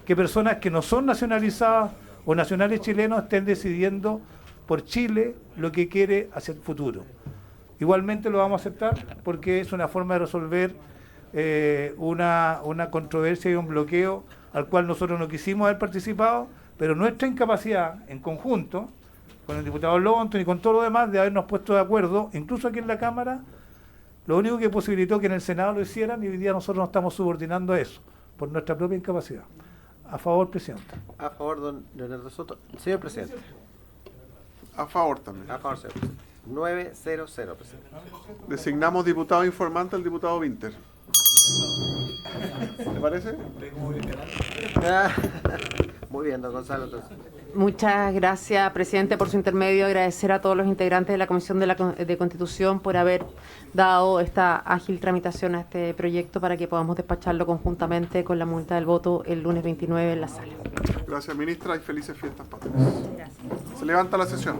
que personas que no son nacionalizadas o nacionales chilenos estén decidiendo por Chile lo que quiere hacia el futuro. Igualmente lo vamos a aceptar porque es una forma de resolver una controversia y un bloqueo al cual nosotros no quisimos haber participado, pero nuestra incapacidad en conjunto, con el diputado Longton y con todo lo demás, de habernos puesto de acuerdo, incluso aquí en la Cámara, lo único que posibilitó que en el Senado lo hicieran, y hoy día nosotros nos estamos subordinando a eso, por nuestra propia incapacidad. A favor, presidente. A favor, don Leonardo Soto. Señor presidente. A favor también. A favor, señor presidente. 900, presidente. Designamos diputado informante al diputado Winter. ¿Le parece? Muy bien, don Gonzalo. Entonces. Muchas gracias, presidente, por su intermedio. Agradecer a todos los integrantes de la Comisión de Constitución por haber dado esta ágil tramitación a este proyecto para que podamos despacharlo conjuntamente con la multa del voto el lunes 29 en la sala. Gracias, ministra, y felices fiestas patrias. Se levanta la sesión.